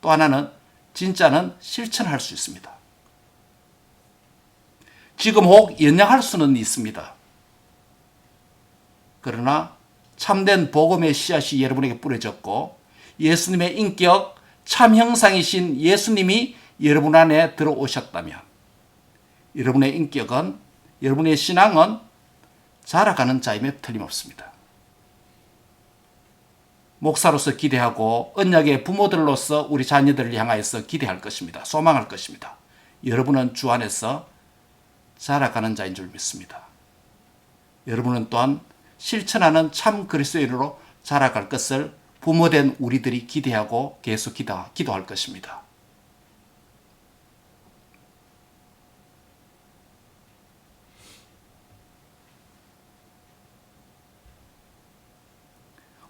또 하나는 진짜는 실천할 수 있습니다. 지금 혹 연약할 수는 있습니다. 그러나 참된 복음의 씨앗이 여러분에게 뿌려졌고 예수님의 인격 참 형상이신 예수님이 여러분 안에 들어오셨다면 여러분의 인격은 여러분의 신앙은 자라가는 자임에 틀림없습니다. 목사로서 기대하고 언약의 부모들로서 우리 자녀들을 향하여서 기대할 것입니다. 소망할 것입니다. 여러분은 주 안에서 자라가는 자인 줄 믿습니다. 여러분은 또한 실천하는 참 그리스도인으로 자라갈 것을 부모된 우리들이 기대하고 계속 기도할 것입니다.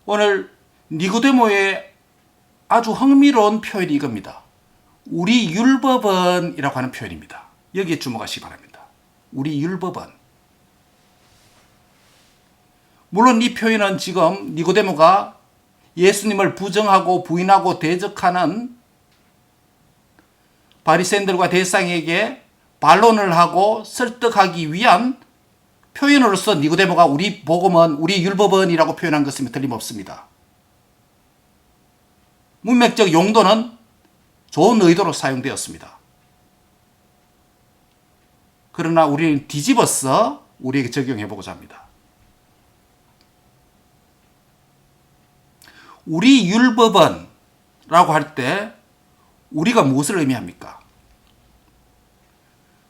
오늘 니고데모의 아주 흥미로운 표현이 이겁니다. 우리 율법은 이라고 하는 표현입니다. 여기에 주목하시기 바랍니다. 우리 율법은. 물론 이 표현은 지금 니고데모가 예수님을 부정하고 부인하고 대적하는 바리새인들과 대상에게 반론을 하고 설득하기 위한 표현으로서 니고데모가 우리 복음은 우리 율법은 이라고 표현한 것은 틀림없습니다. 문맥적 용도는 좋은 의도로 사용되었습니다. 그러나 우리는 뒤집어서 우리에게 적용해 보고자 합니다. 우리 율법은 라고 할 때 우리가 무엇을 의미합니까?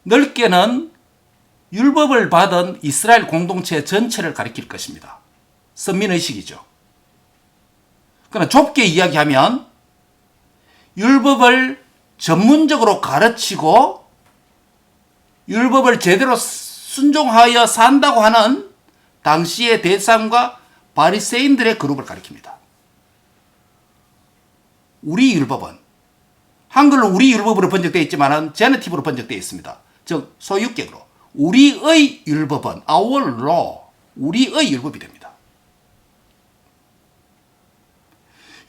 넓게는 율법을 받은 이스라엘 공동체 전체를 가리킬 것입니다. 선민의식이죠. 그러나 좁게 이야기하면 율법을 전문적으로 가르치고 율법을 제대로 순종하여 산다고 하는 당시의 대상과 바리새인들의 그룹을 가리킵니다. 우리 율법은 한글로 우리 율법으로 번역되어 있지만 제너티브로 번역되어 있습니다. 즉 소유격으로 우리의 율법은 our law, 우리의 율법이 됩니다.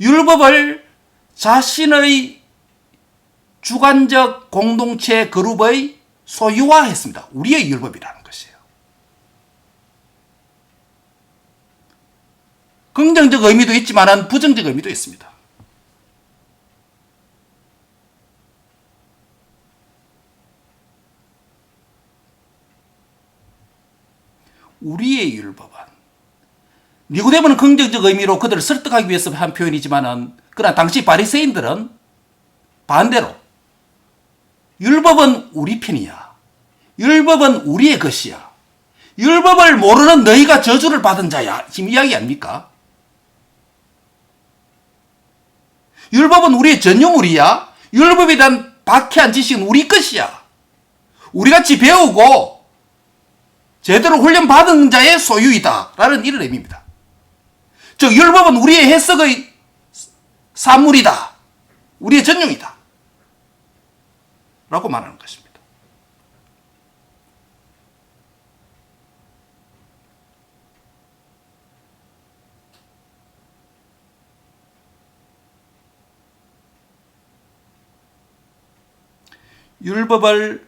율법을 자신의 주관적 공동체 그룹의 소유화했습니다. 우리의 율법이라는 것이에요. 긍정적 의미도 있지만 부정적 의미도 있습니다. 우리의 율법은 니고데모는 긍정적 의미로 그들을 설득하기 위해서 한 표현이지만 그러나 당시 바리새인들은 반대로 율법은 우리 편이야. 율법은 우리의 것이야. 율법을 모르는 너희가 저주를 받은 자야. 지금 이야기 아닙니까? 율법은 우리의 전유물이야. 율법에 대한 박해한 지식은 우리 것이야. 우리같이 배우고 제대로 훈련받은 자의 소유이다 라는 이런 의미입니다. 즉 율법은 우리의 해석의 산물이다. 우리의 전용이다 라고 말하는 것입니다. 율법을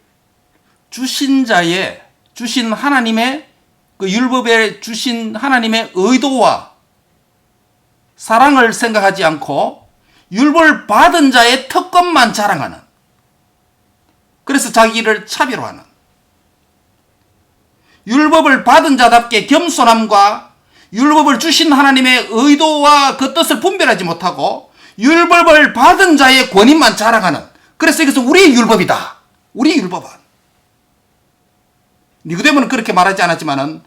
주신 자의 주신 하나님의 그 율법에 주신 하나님의 의도와 사랑을 생각하지 않고 율법을 받은 자의 특권만 자랑하는, 그래서 자기를 차별화하는, 율법을 받은 자답게 겸손함과 율법을 주신 하나님의 의도와 그 뜻을 분별하지 못하고 율법을 받은 자의 권위만 자랑하는, 그래서 이것은 우리의 율법이다. 우리의 율법은. 니고데모는 그렇게 말하지 않았지만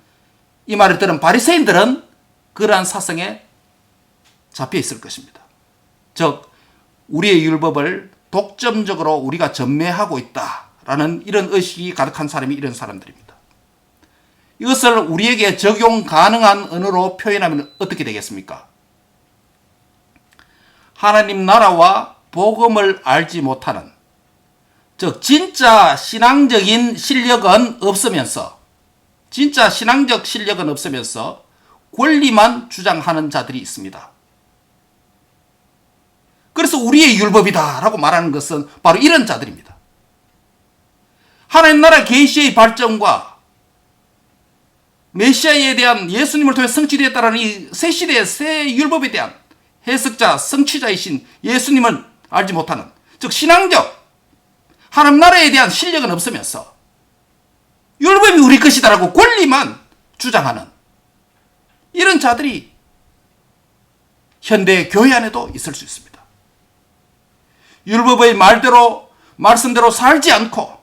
이 말을 들은 바리새인들은 그러한 사상에 잡혀 있을 것입니다. 즉 우리의 율법을 독점적으로 우리가 전매하고 있다라는 이런 의식이 가득한 사람이 이런 사람들입니다. 이것을 우리에게 적용 가능한 언어로 표현하면 어떻게 되겠습니까? 하나님 나라와 복음을 알지 못하는, 즉 진짜 신앙적인 실력은 없으면서 진짜 신앙적 실력은 없으면서 권리만 주장하는 자들이 있습니다. 그래서 우리의 율법이다 라고 말하는 것은 바로 이런 자들입니다. 하나님 나라 계시의 발전과 메시아에 대한 예수님을 통해 성취되었다는 이 새 시대의 새 율법에 대한 해석자, 성취자이신 예수님을 알지 못하는, 즉 신앙적 하나님 나라에 대한 실력은 없으면서 율법이 우리 것이다라고 권리만 주장하는 이런 자들이 현대 교회 안에도 있을 수 있습니다. 율법의 말씀대로 살지 않고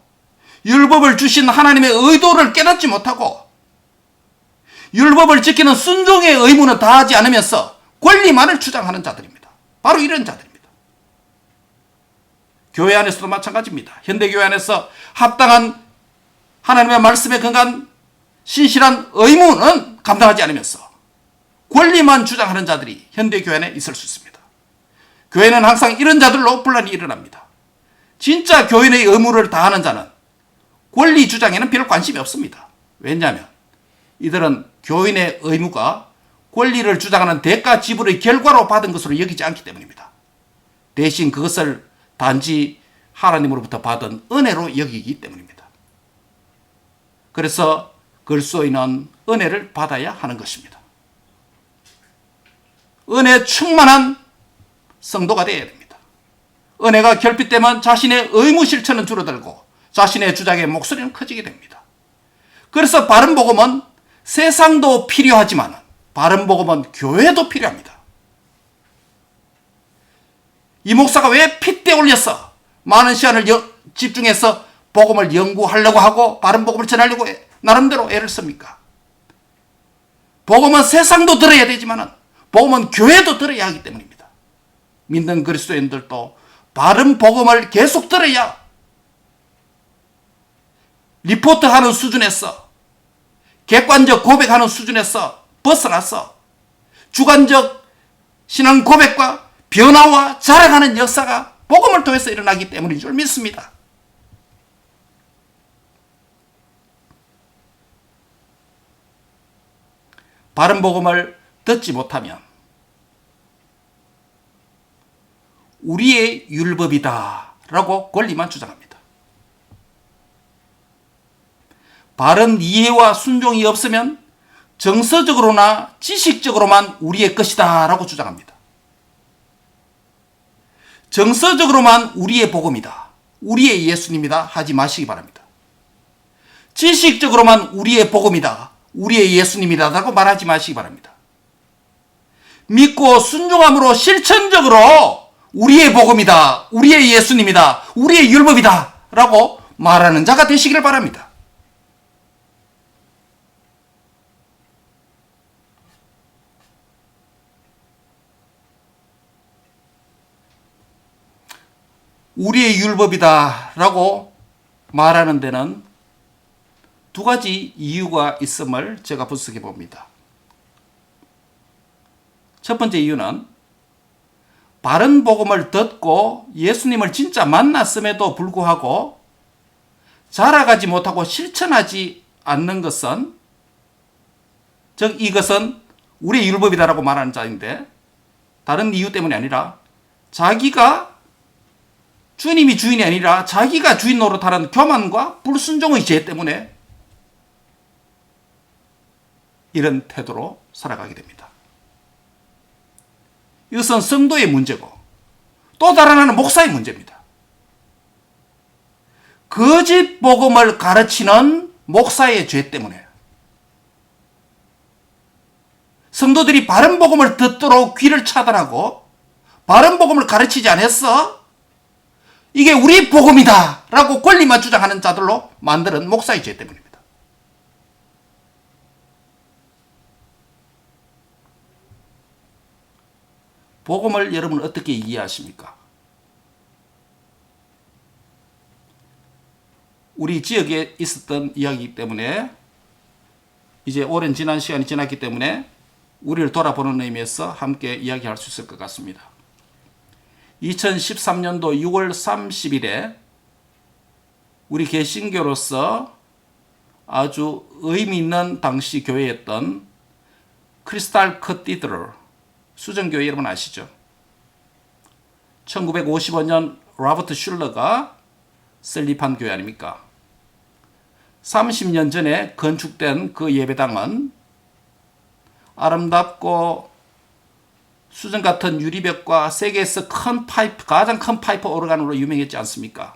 율법을 주신 하나님의 의도를 깨닫지 못하고 율법을 지키는 순종의 의무는 다하지 않으면서 권리만을 주장하는 자들입니다. 바로 이런 자들입니다. 교회 안에서도 마찬가지입니다. 현대교회 안에서 합당한 하나님의 말씀에 근거한 신실한 의무는 감당하지 않으면서 권리만 주장하는 자들이 현대 교회 안에 있을 수 있습니다. 교회는 항상 이런 자들로 분란이 일어납니다. 진짜 교인의 의무를 다하는 자는 권리 주장에는 별 관심이 없습니다. 왜냐하면 이들은 교인의 의무가 권리를 주장하는 대가 지불의 결과로 받은 것으로 여기지 않기 때문입니다. 대신 그것을 단지 하나님으로부터 받은 은혜로 여기기 때문입니다. 그래서 그리스도인은 은혜를 받아야 하는 것입니다. 은혜 충만한 성도가 되어야 됩니다. 은혜가 결핍되면 자신의 의무 실천은 줄어들고 자신의 주장의 목소리는 커지게 됩니다. 그래서 바른 복음은 세상도 필요하지만 바른 복음은 교회도 필요합니다. 이 목사가 왜 핏대 올려서 많은 시간을 집중해서 복음을 연구하려고 하고 바른 복음을 전하려고 나름대로 애를 씁니까? 복음은 세상도 들어야 되지만 복음은 교회도 들어야 하기 때문입니다. 믿는 그리스도인들도 바른 복음을 계속 들어야 리포트하는 수준에서 객관적 고백하는 수준에서 벗어나서 주관적 신앙 고백과 변화와 자라가는 역사가 복음을 통해서 일어나기 때문인 줄 믿습니다. 바른 복음을 듣지 못하면 우리의 율법이다 라고 권리만 주장합니다. 바른 이해와 순종이 없으면 정서적으로나 지식적으로만 우리의 것이다 라고 주장합니다. 정서적으로만 우리의 복음이다, 우리의 예수님이다 하지 마시기 바랍니다. 지식적으로만 우리의 복음이다, 우리의 예수님이다 라고 말하지 마시기 바랍니다. 믿고 순종함으로 실천적으로 우리의 복음이다, 우리의 예수님이다, 우리의 율법이다 라고 말하는 자가 되시기를 바랍니다. 우리의 율법이다 라고 말하는 데는 두 가지 이유가 있음을 제가 분석해 봅니다. 첫 번째 이유는 바른 복음을 듣고 예수님을 진짜 만났음에도 불구하고 자라가지 못하고 실천하지 않는 것은, 즉 이것은 우리의 율법이다라고 말하는 자인데 다른 이유 때문이 아니라 자기가 주님이 주인이 아니라 자기가 주인 노릇하는 교만과 불순종의 죄 때문에 이런 태도로 살아가게 됩니다. 이것은 성도의 문제고 또 다른 하나는 목사의 문제입니다. 거짓 복음을 가르치는 목사의 죄 때문에 성도들이 바른 복음을 듣도록 귀를 차단하고 바른 복음을 가르치지 않았어 이게 우리 복음이다 라고 권리만 주장하는 자들로 만드는 목사의 죄 때문입니다. 복음을 여러분 어떻게 이해하십니까? 우리 지역에 있었던 이야기이기 때문에 이제 오랜 지난 시간이 지났기 때문에 우리를 돌아보는 의미에서 함께 이야기할 수 있을 것 같습니다. 2013년도 6월 30일에 우리 개신교로서 아주 의미 있는 당시 교회였던 크리스탈 커티드럴 수정교회 여러분 아시죠? 1955년 로버트 슐러가 설립한 교회 아닙니까? 30년 전에 건축된 그 예배당은 아름답고 수정 같은 유리벽과 세계에서 가장 큰 파이프 오르간으로 유명했지 않습니까?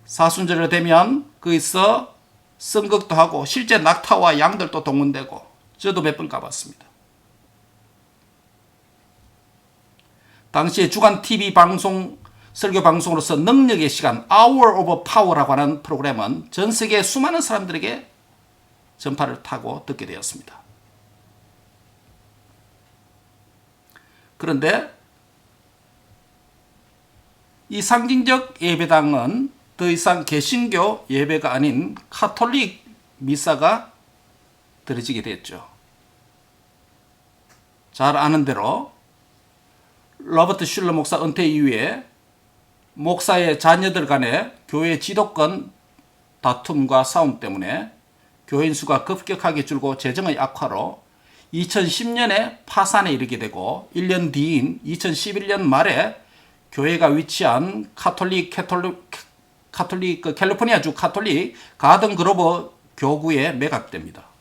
사순절이 되면 거기서 성극도 하고 실제 낙타와 양들도 동원되고 저도 몇 번 가봤습니다. 당시에 주간 TV 방송, 설교 방송으로서 능력의 시간, Hour of Power라고 하는 프로그램은 전 세계 수많은 사람들에게 전파를 타고 듣게 되었습니다. 그런데 이 상징적 예배당은 더 이상 개신교 예배가 아닌 카톨릭 미사가 드려지게 됐죠. 잘 아는 대로 로버트 슐러 목사 은퇴 이후에 목사의 자녀들 간의 교회 지도권 다툼과 싸움 때문에 교인 수가 급격하게 줄고 재정의 악화로 2010년에 파산에 이르게 되고 1년 뒤인 2011년 말에 교회가 위치한 캘리포니아주 카톨릭 가든 그로버 교구에 매각됩니다.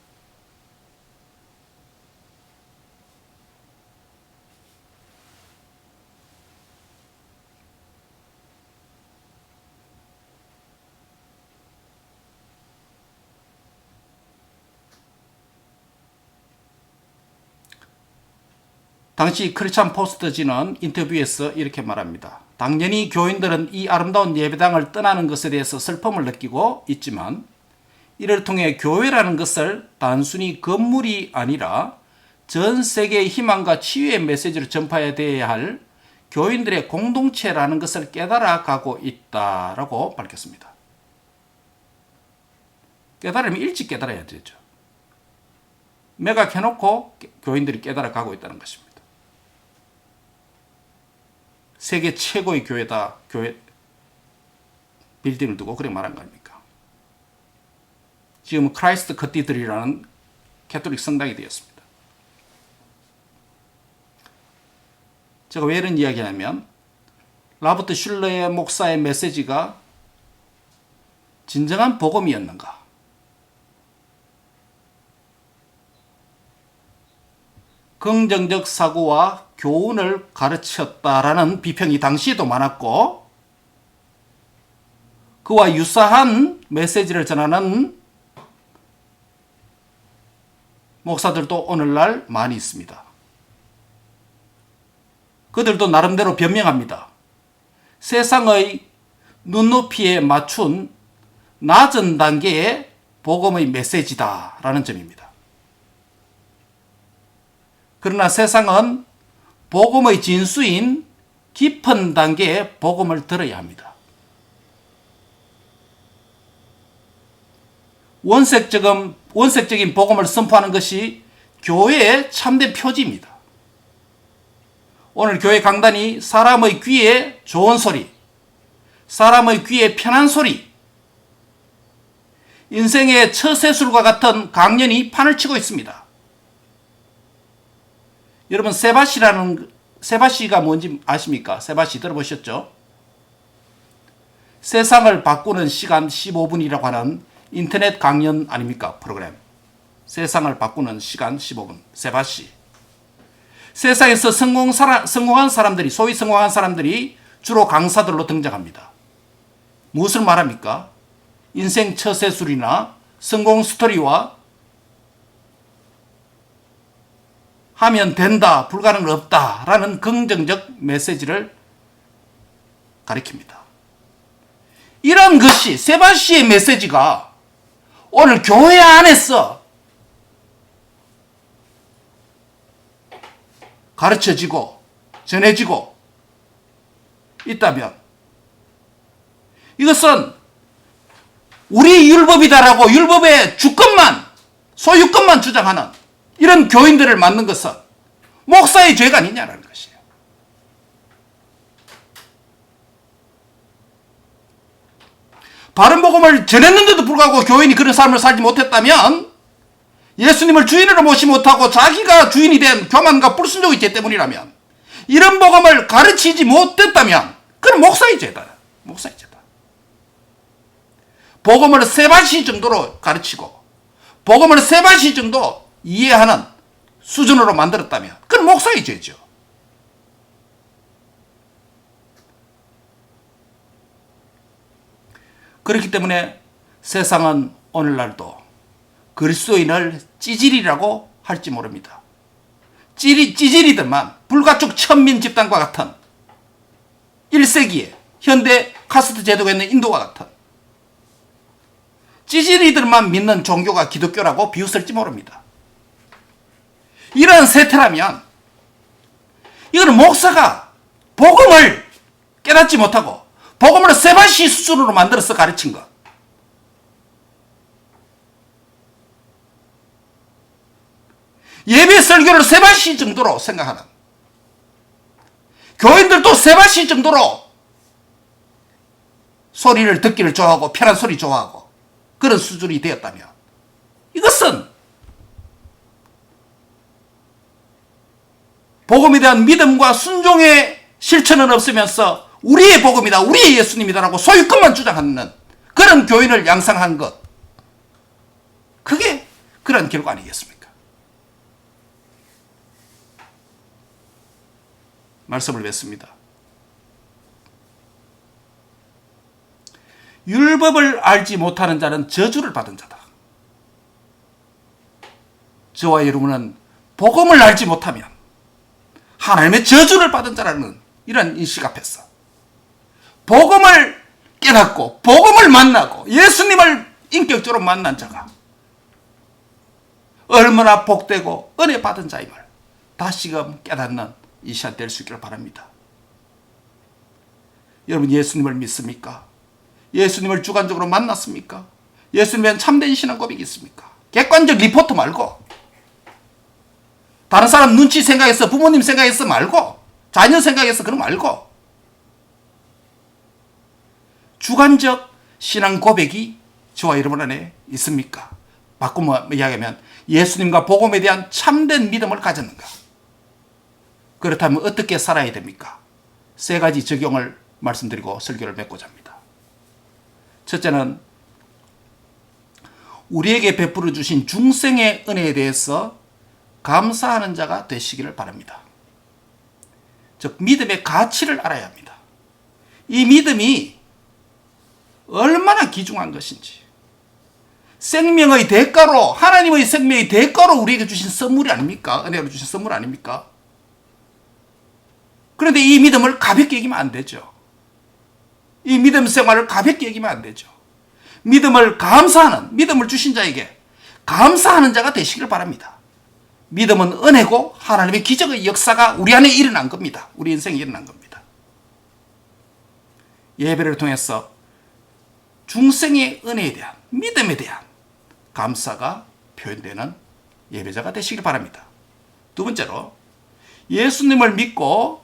당시 크리스찬 포스트지는 인터뷰에서 이렇게 말합니다. 당연히 교인들은 이 아름다운 예배당을 떠나는 것에 대해서 슬픔을 느끼고 있지만 이를 통해 교회라는 것을 단순히 건물이 아니라 전 세계의 희망과 치유의 메시지를 전파해야 할 교인들의 공동체라는 것을 깨달아가고 있다라고 밝혔습니다. 깨달으면 일찍 깨달아야 되죠. 매각해놓고 교인들이 깨달아가고 있다는 것입니다. 세계 최고의 교회다. 교회 빌딩을 두고 그렇게 말한 거 아닙니까? 지금 크라이스트 커티드리라는 캐톨릭 성당이 되었습니다. 제가 왜 이런 이야기 하냐면 로버트 슐러의 목사의 메시지가 진정한 복음이었는가? 긍정적 사고와 교훈을 가르쳤다라는 비평이 당시에도 많았고 그와 유사한 메시지를 전하는 목사들도 오늘날 많이 있습니다. 그들도 나름대로 변명합니다. 세상의 눈높이에 맞춘 낮은 단계의 복음의 메시지다라는 점입니다. 그러나 세상은 복음의 진수인 깊은 단계의 복음을 들어야 합니다. 원색적인 복음을 선포하는 것이 교회의 참된 표지입니다. 오늘 교회 강단이 사람의 귀에 좋은 소리, 사람의 귀에 편한 소리, 인생의 처세술과 같은 강연이 판을 치고 있습니다. 여러분 세바시가 뭔지 아십니까? 세바시 들어보셨죠? 세상을 바꾸는 시간 15분이라고 하는 인터넷 강연 아닙니까? 프로그램. 세상을 바꾸는 시간 15분. 세바시. 세상에서 성공한 사람들이, 소위 성공한 사람들이 주로 강사들로 등장합니다. 무엇을 말합니까? 인생 처세술이나 성공 스토리와 하면 된다, 불가능은 없다라는 긍정적 메시지를 가리킵니다. 이런 것이 세바시의 메시지가 오늘 교회 안에서 가르쳐지고 전해지고 있다면 이것은 우리 율법이다라고 율법의 주권만, 소유권만 주장하는 이런 교인들을 만든 것은 목사의 죄가 아니냐라는 것이에요. 바른 복음을 전했는데도 불구하고 교인이 그런 삶을 살지 못했다면 예수님을 주인으로 모시지 못하고 자기가 주인이 된 교만과 불순종의 죄 때문이라면 이런 복음을 가르치지 못했다면 그건 목사의 죄다. 목사의 죄다. 복음을 세바시 정도로 가르치고 복음을 세바시 정도 이해하는 수준으로 만들었다면 그건 목사의 죄죠. 그렇기 때문에 세상은 오늘날도 그리스도인을 찌질이라고 할지 모릅니다. 찌질이들만 불가촉 천민 집단과 같은 1세기에 현대 카스트 제도가 있는 인도와 같은 찌질이들만 믿는 종교가 기독교라고 비웃을지 모릅니다. 이런 세태라면 이거는 목사가 복음을 깨닫지 못하고 복음을 세바시 수준으로 만들어서 가르친 것. 예배 설교를 세바시 정도로 생각하는, 교인들도 세바시 정도로 소리를 듣기를 좋아하고 편한 소리 좋아하고 그런 수준이 되었다면, 이것은 복음에 대한 믿음과 순종의 실천은 없으면서 우리의 복음이다, 우리의 예수님이다라고 소유권만 주장하는 그런 교인을 양성한 것, 그게 그런 결과 아니겠습니까? 말씀을 맺습니다. 율법을 알지 못하는 자는 저주를 받은 자다. 저와 여러분은 복음을 알지 못하면 하나님의 저주를 받은 자라는 이런 인식 앞에서 복음을 깨닫고 복음을 만나고 예수님을 인격적으로 만난 자가 얼마나 복되고 은혜 받은 자임을 다시금 깨닫는 이 시간 될 수 있기를 바랍니다. 여러분, 예수님을 믿습니까? 예수님을 주관적으로 만났습니까? 예수님은 참된 신앙 고백이 있습니까? 객관적 리포트 말고, 다른 사람 눈치 생각해서, 부모님 생각해서 말고, 자녀 생각해서 그런 말고, 주관적 신앙 고백이 저와 여러분 안에 있습니까? 바꾸면 이야기하면 예수님과 복음에 대한 참된 믿음을 가졌는가? 그렇다면 어떻게 살아야 됩니까? 세 가지 적용을 말씀드리고 설교를 맺고자 합니다. 첫째는 우리에게 베풀어 주신 중생의 은혜에 대해서 감사하는 자가 되시기를 바랍니다. 즉, 믿음의 가치를 알아야 합니다. 이 믿음이 얼마나 귀중한 것인지, 생명의 대가로, 하나님의 생명의 대가로 우리에게 주신 선물이 아닙니까? 은혜로 주신 선물 아닙니까? 그런데 이 믿음을 가볍게 여기면 안 되죠. 이 믿음 생활을 가볍게 여기면 안 되죠. 믿음을 감사하는, 믿음을 주신 자에게 감사하는 자가 되시길 바랍니다. 믿음은 은혜고 하나님의 기적의 역사가 우리 안에 일어난 겁니다. 우리 인생에 일어난 겁니다. 예배를 통해서 중생의 은혜에 대한, 믿음에 대한 감사가 표현되는 예배자가 되시길 바랍니다. 두 번째로, 예수님을 믿고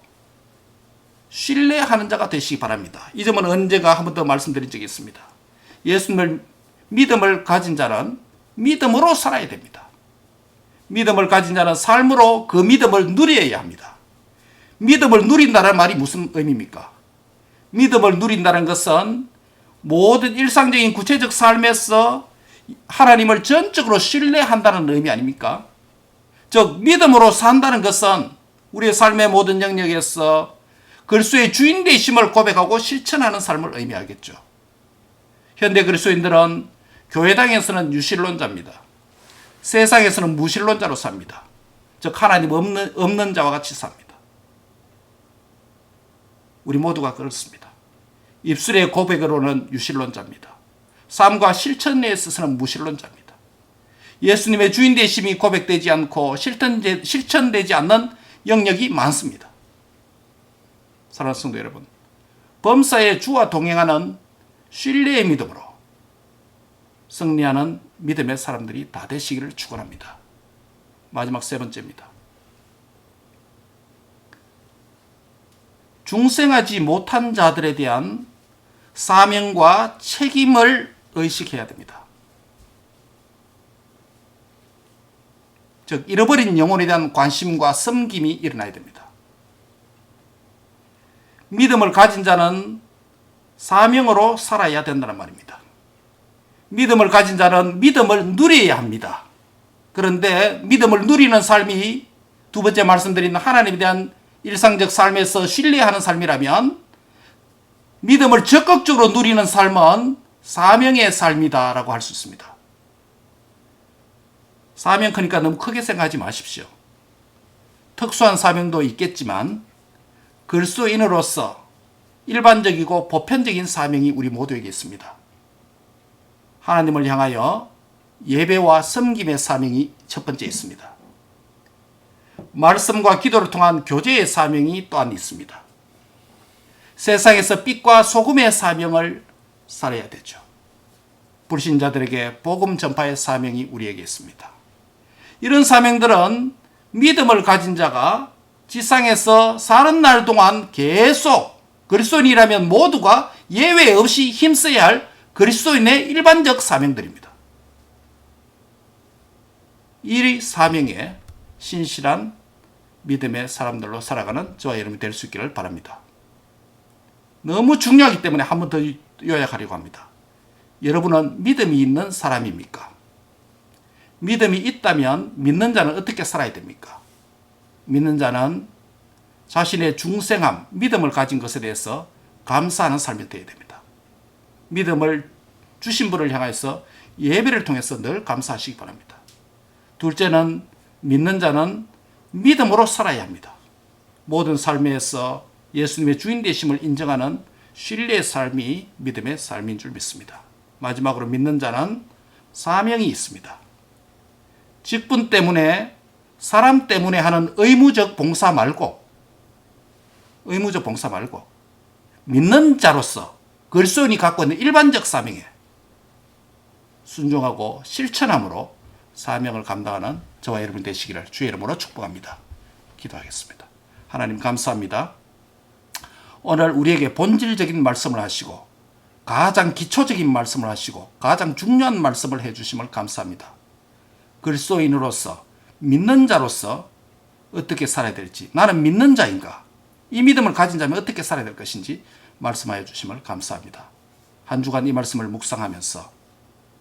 신뢰하는 자가 되시기 바랍니다. 이 점은 언젠가 한 번 더 말씀드린 적이 있습니다. 예수님을, 믿음을 가진 자는 믿음으로 살아야 됩니다. 믿음을 가진 자는 삶으로 그 믿음을 누려야 합니다. 믿음을 누린다는 말이 무슨 의미입니까? 믿음을 누린다는 것은 모든 일상적인 구체적 삶에서 하나님을 전적으로 신뢰한다는 의미 아닙니까? 즉, 믿음으로 산다는 것은 우리의 삶의 모든 영역에서 그리스도의 주인 되심을 고백하고 실천하는 삶을 의미하겠죠. 현대 그리스도인들은 교회당에서는 유실론자입니다. 세상에서는 무신론자로 삽니다. 즉, 하나님 없는 자와 같이 삽니다. 우리 모두가 그렇습니다. 입술의 고백으로는 유실론자입니다. 삶과 실천에 있어서는 무신론자입니다. 예수님의 주인 되심이 고백되지 않고 실천되지 않는 영역이 많습니다. 사랑하는 성도 여러분, 범사의 주와 동행하는 신뢰의 믿음으로 승리하는 믿음의 사람들이 다 되시기를 축원합니다. 마지막 세 번째입니다. 중생하지 못한 자들에 대한 사명과 책임을 의식해야 됩니다. 즉, 잃어버린 영혼에 대한 관심과 섬김이 일어나야 됩니다. 믿음을 가진 자는 사명으로 살아야 된다는 말입니다. 믿음을 가진 자는 믿음을 누려야 합니다. 그런데 믿음을 누리는 삶이 두 번째 말씀드린 하나님에 대한 일상적 삶에서 신뢰하는 삶이라면, 믿음을 적극적으로 누리는 삶은 사명의 삶이다라고 할 수 있습니다. 사명 크니까 너무 크게 생각하지 마십시오. 특수한 사명도 있겠지만 그리스도인으로서 일반적이고 보편적인 사명이 우리 모두에게 있습니다. 하나님을 향하여 예배와 섬김의 사명이 첫 번째 있습니다. 말씀과 기도를 통한 교제의 사명이 또한 있습니다. 세상에서 빛과 소금의 사명을 살아야 되죠. 불신자들에게 복음 전파의 사명이 우리에게 있습니다. 이런 사명들은 믿음을 가진 자가 지상에서 사는 날 동안 계속 그리스도인이라면 모두가 예외 없이 힘써야 할 그리스도인의 일반적 사명들입니다. 이 사명에 신실한 믿음의 사람들로 살아가는 저와 여러분이 될 수 있기를 바랍니다. 너무 중요하기 때문에 한 번 더 요약하려고 합니다. 여러분은 믿음이 있는 사람입니까? 믿음이 있다면 믿는 자는 어떻게 살아야 됩니까? 믿는 자는 자신의 중생함, 믿음을 가진 것에 대해서 감사하는 삶이 되어야 됩니다. 믿음을 주신 분을 향해서 예배를 통해서 늘 감사하시기 바랍니다. 둘째는 믿는 자는 믿음으로 살아야 합니다. 모든 삶에서 예수님의 주인 되심을 인정하는 신뢰의 삶이 믿음의 삶인 줄 믿습니다. 마지막으로 믿는 자는 사명이 있습니다. 직분 때문에 사람 때문에 하는 의무적 봉사 말고 믿는 자로서 그리스도인이 갖고 있는 일반적 사명에 순종하고 실천함으로 사명을 감당하는 저와 여러분 되시기를 주의 이름으로 축복합니다. 기도하겠습니다. 하나님 감사합니다. 오늘 우리에게 본질적인 말씀을 하시고 가장 기초적인 말씀을 하시고 가장 중요한 말씀을 해주심을 감사합니다. 그리스도인으로서 믿는 자로서 어떻게 살아야 될지, 나는 믿는 자인가, 이 믿음을 가진 자면 어떻게 살아야 될 것인지 말씀하여 주심을 감사합니다. 한 주간 이 말씀을 묵상하면서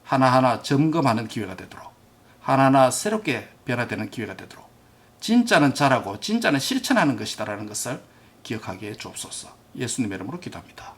하나하나 점검하는 기회가 되도록, 하나하나 새롭게 변화되는 기회가 되도록, 진짜는 잘하고 진짜는 실천하는 것이다라는 것을 기억하게 해 주옵소서. 예수님의 이름으로 기도합니다.